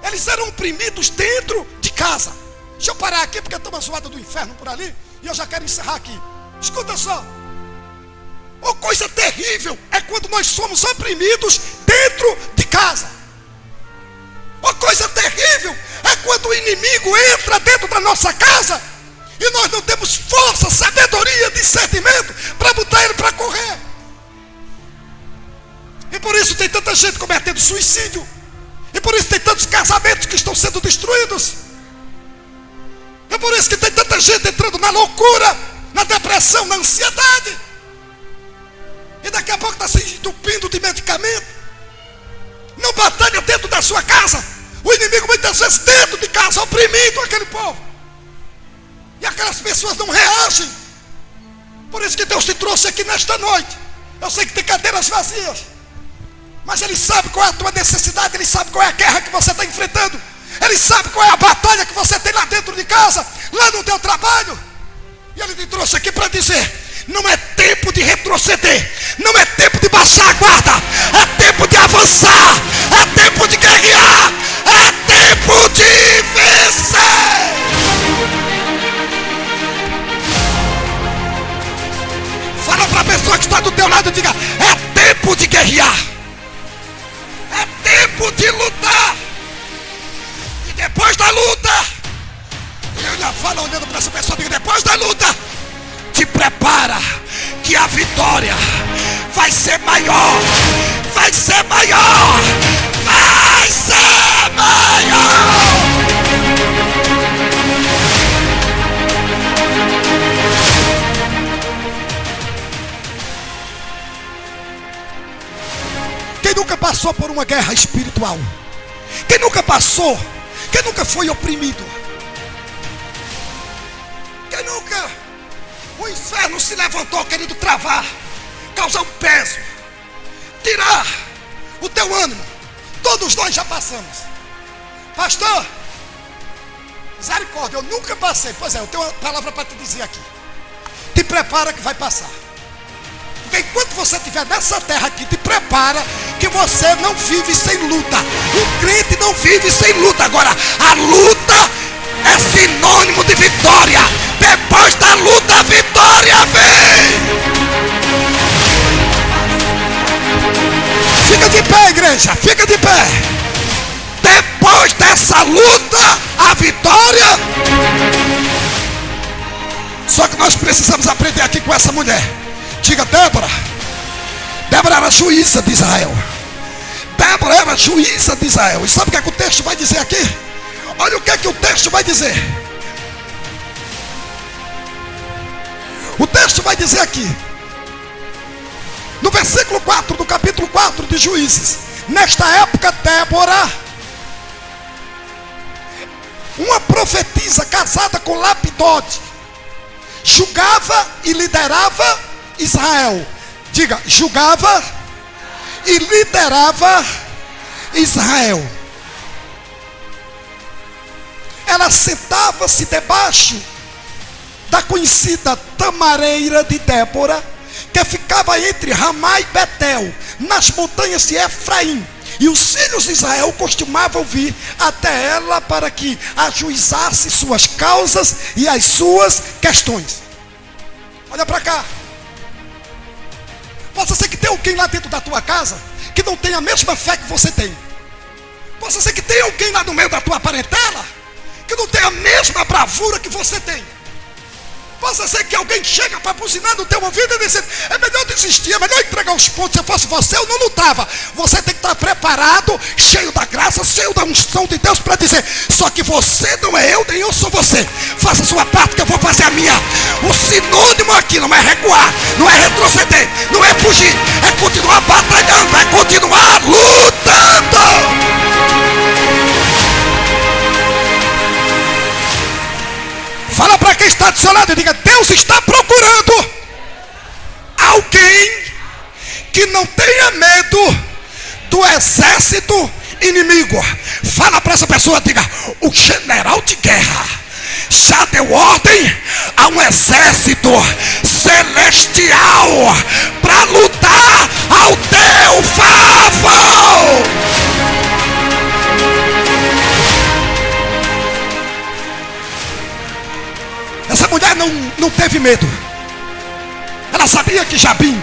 S1: Eles eram oprimidos dentro de casa. Deixa eu parar aqui porque tem uma zoada do inferno por ali e eu já quero encerrar aqui. Escuta só. Uma coisa terrível é quando nós somos oprimidos dentro de casa. Uma coisa terrível é quando o inimigo entra dentro da nossa casa e nós não temos força, sabedoria, discernimento para botar ele para correr. E por isso tem tanta gente cometendo suicídio. E por isso tem tantos casamentos que estão sendo destruídos. É por isso que tem tanta gente entrando na loucura, na depressão, na ansiedade. E daqui a pouco está se entupindo de medicamento. Não batalha dentro da sua casa. O inimigo muitas vezes dentro de casa, oprimindo aquele povo. E aquelas pessoas não reagem. Por isso que Deus te trouxe aqui nesta noite. Eu sei que tem cadeiras vazias, mas Ele sabe qual é a tua necessidade. Ele sabe qual é a guerra que você está enfrentando. Ele sabe qual é a batalha que você tem lá dentro de casa, lá no teu trabalho. E Ele te trouxe aqui para dizer: não é tempo de retroceder, não é tempo de baixar a guarda, é tempo de avançar, é tempo de guerrear, é tempo de vencer. vai ser maior, vai ser maior, vai ser maior. Quem nunca passou por uma guerra espiritual? Quem nunca passou? Quem nunca foi oprimido? Quem nunca o inferno se levantou querendo travar, causar um peso, tirar o teu ânimo? Todos nós já passamos. Pastor, misericórdia, eu nunca passei. Pois é, eu tenho uma palavra para te dizer aqui. Te prepara que vai passar. Porque enquanto você estiver nessa terra aqui, te prepara que você não vive sem luta. O crente não vive sem luta. Agora, a luta é sinônimo de vitória. Depois da luta, a vitória vem. Fica de pé, igreja, fica de pé. Depois dessa luta, a vitória. Só que nós precisamos aprender aqui com essa mulher. Diga, Débora. Débora era juíza de Israel. Débora era juíza de Israel. E sabe o que é que o texto vai dizer aqui? Olha o que é que o texto vai dizer. O texto vai dizer aqui, no versículo 4 do capítulo 4 de Juízes. Nesta época, Débora, uma profetisa casada com Lapidode, julgava e liderava Israel. Diga, julgava e liderava Israel. Ela sentava-se debaixo da conhecida tamareira de Débora, que ficava entre Ramá e Betel, nas montanhas de Efraim. E os filhos de Israel costumavam vir até ela para que ajuizasse suas causas e as suas questões. Olha para cá. Possa ser que tenha alguém lá dentro da tua casa que não tenha a mesma fé que você tem. Possa ser que tenha alguém lá no meio da tua parentela que não tenha a mesma bravura que você tem. Possa ser que alguém chega para buzinar no teu ouvido e dizer: é melhor desistir, é melhor entregar os pontos. Se eu fosse você, eu não lutava. Você tem que estar preparado, cheio da graça, cheio da unção de Deus, para dizer: só que você não é eu, nem eu sou você. Faça a sua parte que eu vou fazer a minha. O sinônimo aqui não é recuar, não é retroceder, não é fugir, é continuar batalhando, é continuar lutando. Fala para quem está do seu lado e diga: Deus está procurando alguém que não tenha medo do exército inimigo. Fala para essa pessoa, diga: o general de guerra já deu ordem a um exército celestial para lutar ao teu favor. Essa mulher não teve medo. Ela sabia que Jabim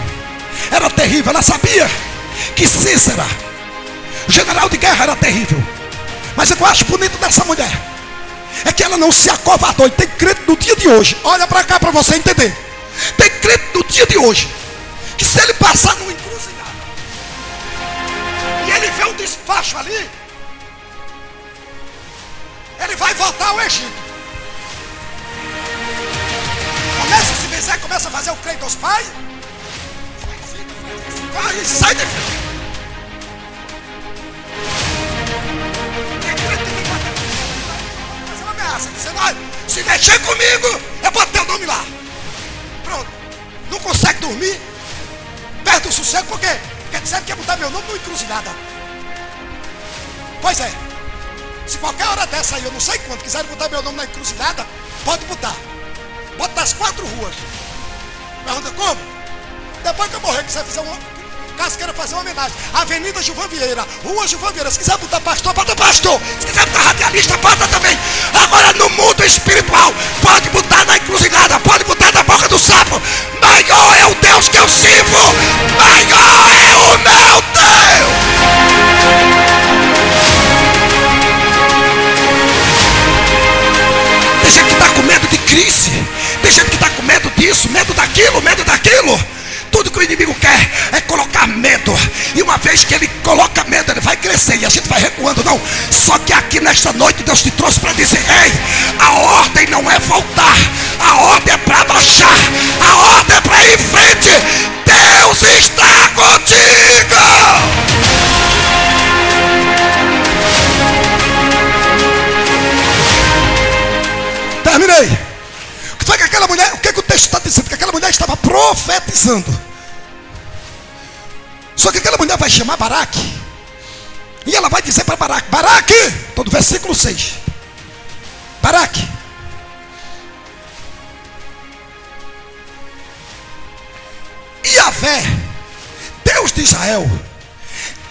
S1: era terrível. Ela sabia que Cícera, o general de guerra, era terrível. Mas o que eu acho bonito dessa mulher é que ela não se acovardou. E tem crente no dia de hoje, olha para cá para você entender. Tem crente no dia de hoje que se ele passar numa encruzilhada e ele vê um despacho ali, ele vai voltar ao Egito. Começa a se benzer, começa a fazer o creio dos pais. Vai e sai de frente. Fazer uma ameaça, dizendo: olha, se mexer comigo, eu boto teu nome lá. Pronto. Não consegue dormir, perde o sossego, por quê? Porque disseram que ia botar meu nome numa encruzilhada. Pois é. Se qualquer hora dessa aí, eu não sei quando, quiserem botar meu nome na encruzilhada, pode botar. Bota das 4 ruas. Pergunta como? Depois que eu morrer, quiser fazer caso queira fazer uma homenagem, Avenida Gilvan Vieira, Rua Gilvan Vieira. Se quiser botar pastor, bota pastor. Se quiser botar radialista, bota também. Agora no mundo espiritual, pode botar na encruzilhada, pode botar na boca do sapo. Maior é o Deus que eu sirvo, maior é o meu Deus. Tem gente que está com medo de crise. Tem gente que está com medo disso, medo daquilo, medo daquilo. Tudo que o inimigo quer
S2: quer é colocar medo. E uma vez que ele coloca medo, ele vai crescer e a gente vai recuando, não. Só que aqui nesta noite Deus te trouxe para dizer: ei, a ordem não é voltar, a ordem é para baixar, a ordem é para ir em frente. Deus está contigo.
S1: Terminei. O que foi que aquela mulher, o que o texto está dizendo? Que aquela mulher estava profetizando. Só que aquela mulher vai chamar Baraque. E ela vai dizer para Baraque: Baraque, estou no versículo 6. Baraque, Yahvé, Deus de Israel,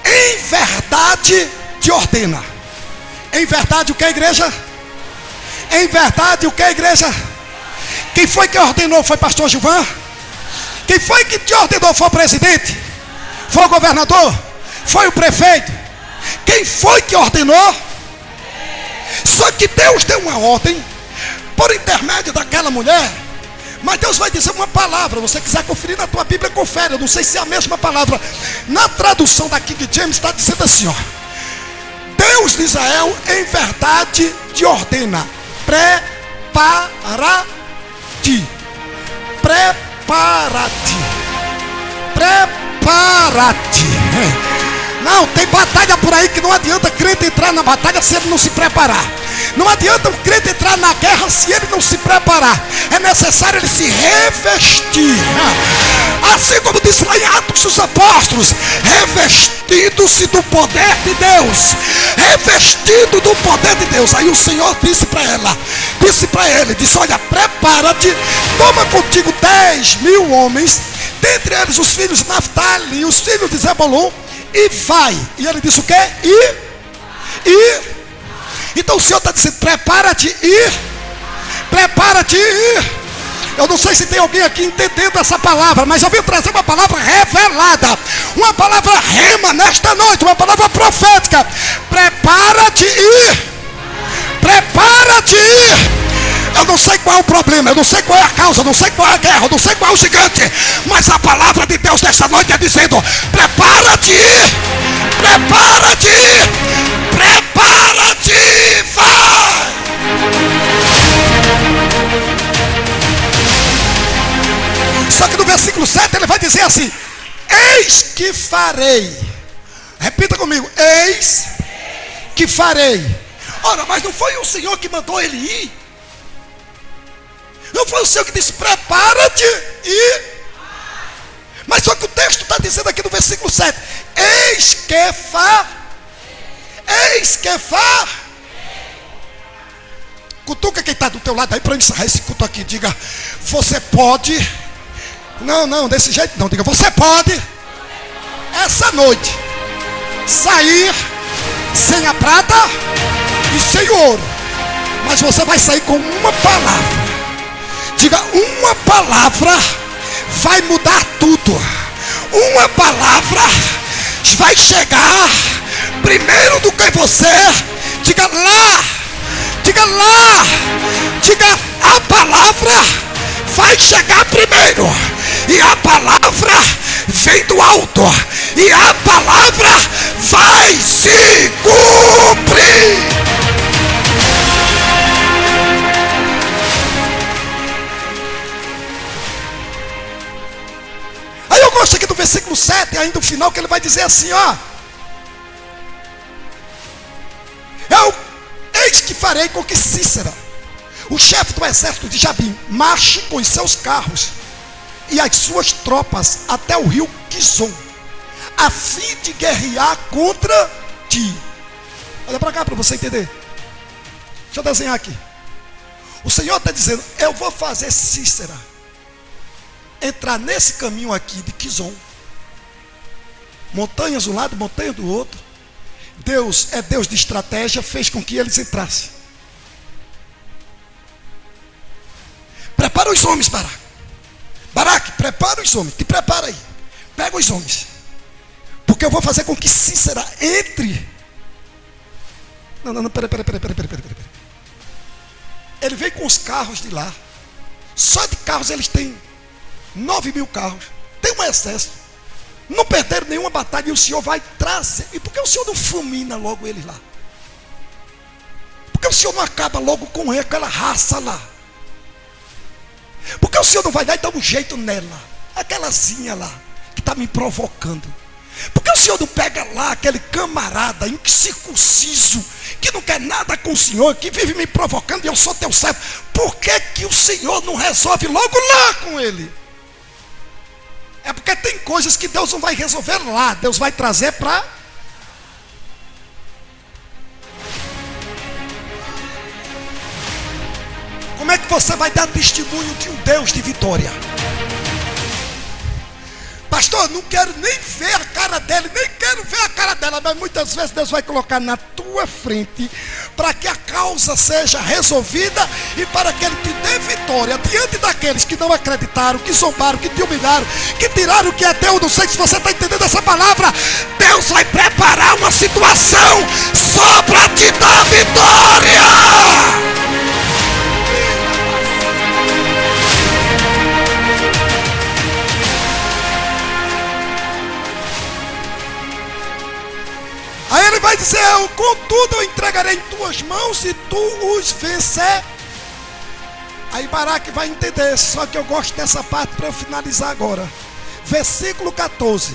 S1: em verdade te ordena. Em verdade o que, igreja? Em verdade o que, igreja? Quem foi que ordenou? Foi pastor Gilvan? Quem foi que te ordenou? Foi o presidente? Foi o governador? Foi o prefeito? Quem foi que ordenou? Só que Deus deu uma ordem por intermédio daquela mulher. Mas Deus vai dizer uma palavra. Se você quiser conferir na tua Bíblia, confere. Eu não sei se é a mesma palavra. Na tradução da King James está dizendo assim, ó: Deus de Israel em verdade te ordena: prepara-te, prepara-te, prepara-te. Não, tem batalha por aí que não adianta crente entrar na batalha se ele não se preparar. Não adianta o crente entrar na guerra se ele não se preparar. É necessário ele se revestir. Assim como disse lá em Atos dos Apóstolos: revestindo-se do poder de Deus. Revestido do poder de Deus. Aí o Senhor disse para ela, disse para ele, disse: olha, prepara-te, toma contigo 10.000 homens, dentre eles os filhos de Naftali e os filhos de Zebulon, e vai. E ele disse o quê? Então o Senhor está dizendo: prepara-te e prepara-te e. Eu não sei se tem alguém aqui entendendo essa palavra, mas eu vim trazer uma palavra revelada, uma palavra rema nesta noite, uma palavra profética. Prepara-te e prepara-te e. Eu não sei qual é o problema, eu não sei qual é a causa, eu não sei qual é a guerra, eu não sei qual é o gigante, mas a palavra de Deus nesta noite é dizendo: prepara-te, prepara-te, prepara-te, vai! Só que no versículo 7 ele vai dizer assim: eis que farei. Repita comigo: eis que farei. Ora, mas não foi o Senhor que mandou ele ir? Não foi o Senhor que disse: prepara-te e. Mas só que o texto está dizendo aqui no versículo 7: eis que fa. Eis que fa. Cutuca quem está do teu lado aí para encerrar esse culto aqui. Diga: você pode. Não, desse jeito não. Diga: você pode essa noite sair sem a prata e sem o ouro, mas você vai sair com uma palavra. Diga: uma palavra vai mudar tudo. Uma palavra vai chegar primeiro do que você. Diga lá, diga lá, diga: a palavra vai chegar primeiro. E a palavra vem do alto. E a palavra vai se cumprir. Aí eu gosto aqui do versículo 7, ainda o final, que ele vai dizer assim, ó: eis que farei com que Cícera, o chefe do exército de Jabim, marche com os seus carros e as suas tropas até o rio Quizon, a fim de guerrear contra ti. Olha para cá para você entender. Deixa eu desenhar aqui. O Senhor está dizendo: eu vou fazer Cícera entrar nesse caminho aqui de Quizon, montanhas de um lado, montanhas do outro. Deus é Deus de estratégia, fez com que eles entrassem. Prepara os homens, Baraque. Baraque, prepara os homens. Te prepara aí. Pega os homens. Porque eu vou fazer com que Cícera entre. Não, pera. Ele vem com os carros de lá. Só de carros eles têm 9.000 carros. Tem um exército. não perderam nenhuma batalha, e o Senhor vai trazer. E por que o Senhor não fulmina logo eles lá? Por que o Senhor não acaba logo com aquela raça lá? Por que o Senhor não vai dar e dar um jeito nela? Aquelazinha lá, que está me provocando. Por que o Senhor não pega lá aquele camarada incircunciso, que não quer nada com o Senhor, que vive me provocando e eu sou teu servo? Por que o Senhor não resolve logo lá com ele? É porque tem coisas que Deus não vai resolver lá, Deus vai trazer para... Como é que você vai dar testemunho de um Deus de vitória? Pastor, não quero nem ver a cara dele, nem quero ver a cara dela, mas muitas vezes Deus vai colocar na tua frente para que a causa seja resolvida e para que Ele te dê vitória diante daqueles que não acreditaram, que zombaram, que te humilharam, que tiraram o que é teu. Não sei se você está entendendo essa palavra. Deus vai preparar uma situação só para te dar vitória. Aí ele vai dizer: contudo eu entregarei em tuas mãos e tu os vencer. Aí Baraque vai entender. Só que eu gosto dessa parte para eu finalizar agora. Versículo 14.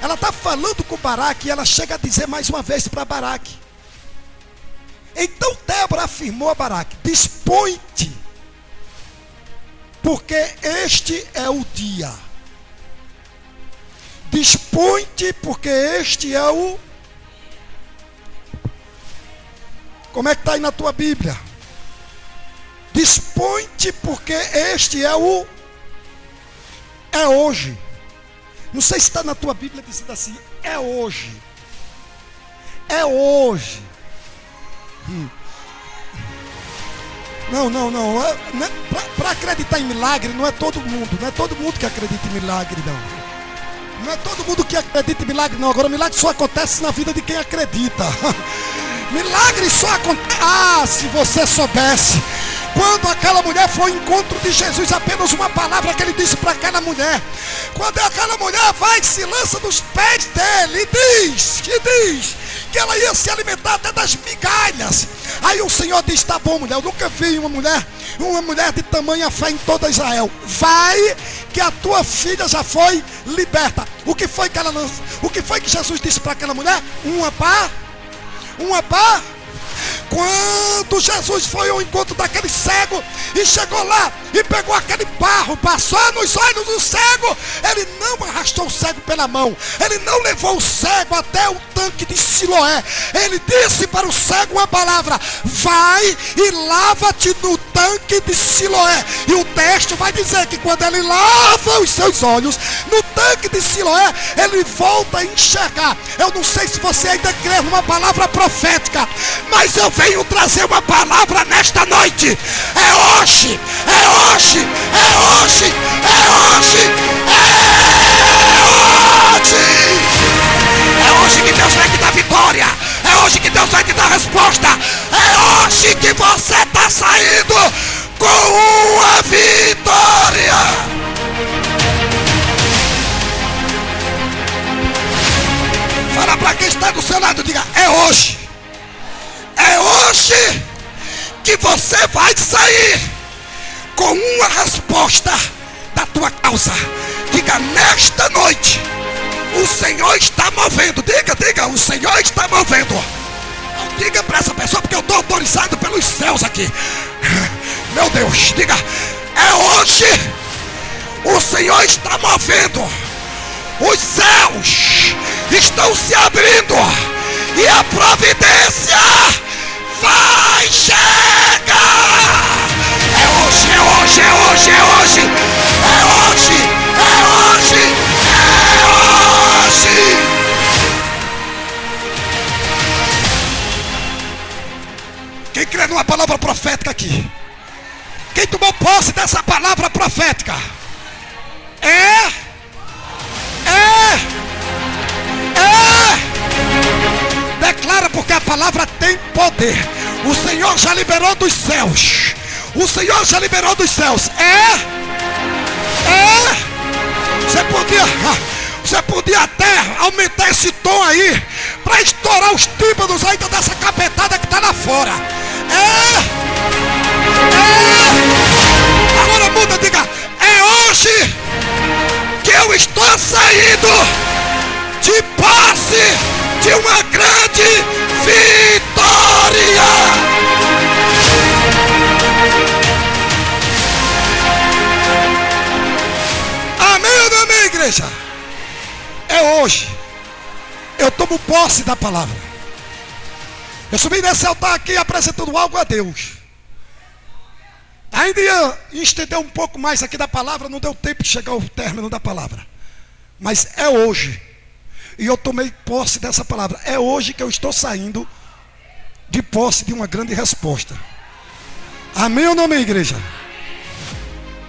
S1: Ela está falando com Baraque e ela chega a dizer mais uma vez para Baraque. Então Débora afirmou a Baraque: dispõe-te, porque este é o dia. Dispõe-te, porque este é o... Como é que está aí na tua Bíblia? Dispõe-te, porque este é o... É hoje. Não sei se está na tua Bíblia dizendo assim: é hoje. É hoje. Não. Para acreditar em milagre, não é todo mundo. Não é todo mundo que acredita em milagre, não. Não é todo mundo que acredita em milagre, não. Agora, milagre só acontece na vida de quem acredita. Milagre só acontece... Ah, se você soubesse. Quando aquela mulher foi ao encontro de Jesus, apenas uma palavra que ele disse para aquela mulher. Quando aquela mulher vai e se lança nos pés dele e diz que ela ia se alimentar até das migalhas. Aí o Senhor diz: tá bom, mulher, eu nunca vi uma mulher de tamanha fé em toda Israel. Vai, que a tua filha já foi liberta. O que foi que Jesus disse para aquela mulher? Uma pá. Quando Jesus foi ao encontro daquele cego e chegou lá e pegou aquele barro, passou nos olhos do cego, ele não arrastou o cego pela mão, ele não levou o cego até o tanque de Siloé. Ele disse para o cego uma palavra: vai e lava-te no tanque de Siloé. E o texto vai dizer que quando ele lava os seus olhos no tanque de Siloé, ele volta a enxergar. Eu não sei se você ainda crê numa palavra profética, mas eu venho trazer uma palavra nesta noite. É hoje, é hoje, é hoje, é hoje, é hoje. É hoje que Deus vai te dar vitória. É hoje que Deus vai te dar resposta. É hoje que você está saindo com uma vitória. Fala para quem está do seu lado, diga: é hoje. É hoje que você vai sair com uma resposta da tua causa. Diga: nesta noite o Senhor está movendo. Diga, o Senhor está movendo. Diga para essa pessoa, porque eu estou autorizado pelos céus aqui. Meu Deus, diga: é hoje. O Senhor está movendo. Os céus estão se abrindo e a providência vai chegar. É hoje, é hoje, é hoje, é hoje. É hoje, é hoje, é hoje. Quem crê numa palavra profética aqui? Quem tomou posse dessa palavra profética? Declara, porque a palavra tem poder. O Senhor já liberou dos céus. O Senhor já liberou dos céus.
S2: Você podia até aumentar esse tom aí, para estourar os tímpanos ainda dessa capetada que está lá fora. Agora muda, diga: é hoje que eu estou saindo de posse de uma grande vitória. Amém ou não amém, igreja? É hoje. Eu tomo posse da palavra. Eu subi nesse altar aqui apresentando algo a Deus. Ainda ia estender um pouco mais aqui da palavra, não deu tempo de chegar ao término da palavra. Mas é hoje. E eu tomei posse dessa palavra. É hoje que eu estou saindo de posse de uma grande resposta. Amém ou não amém, igreja?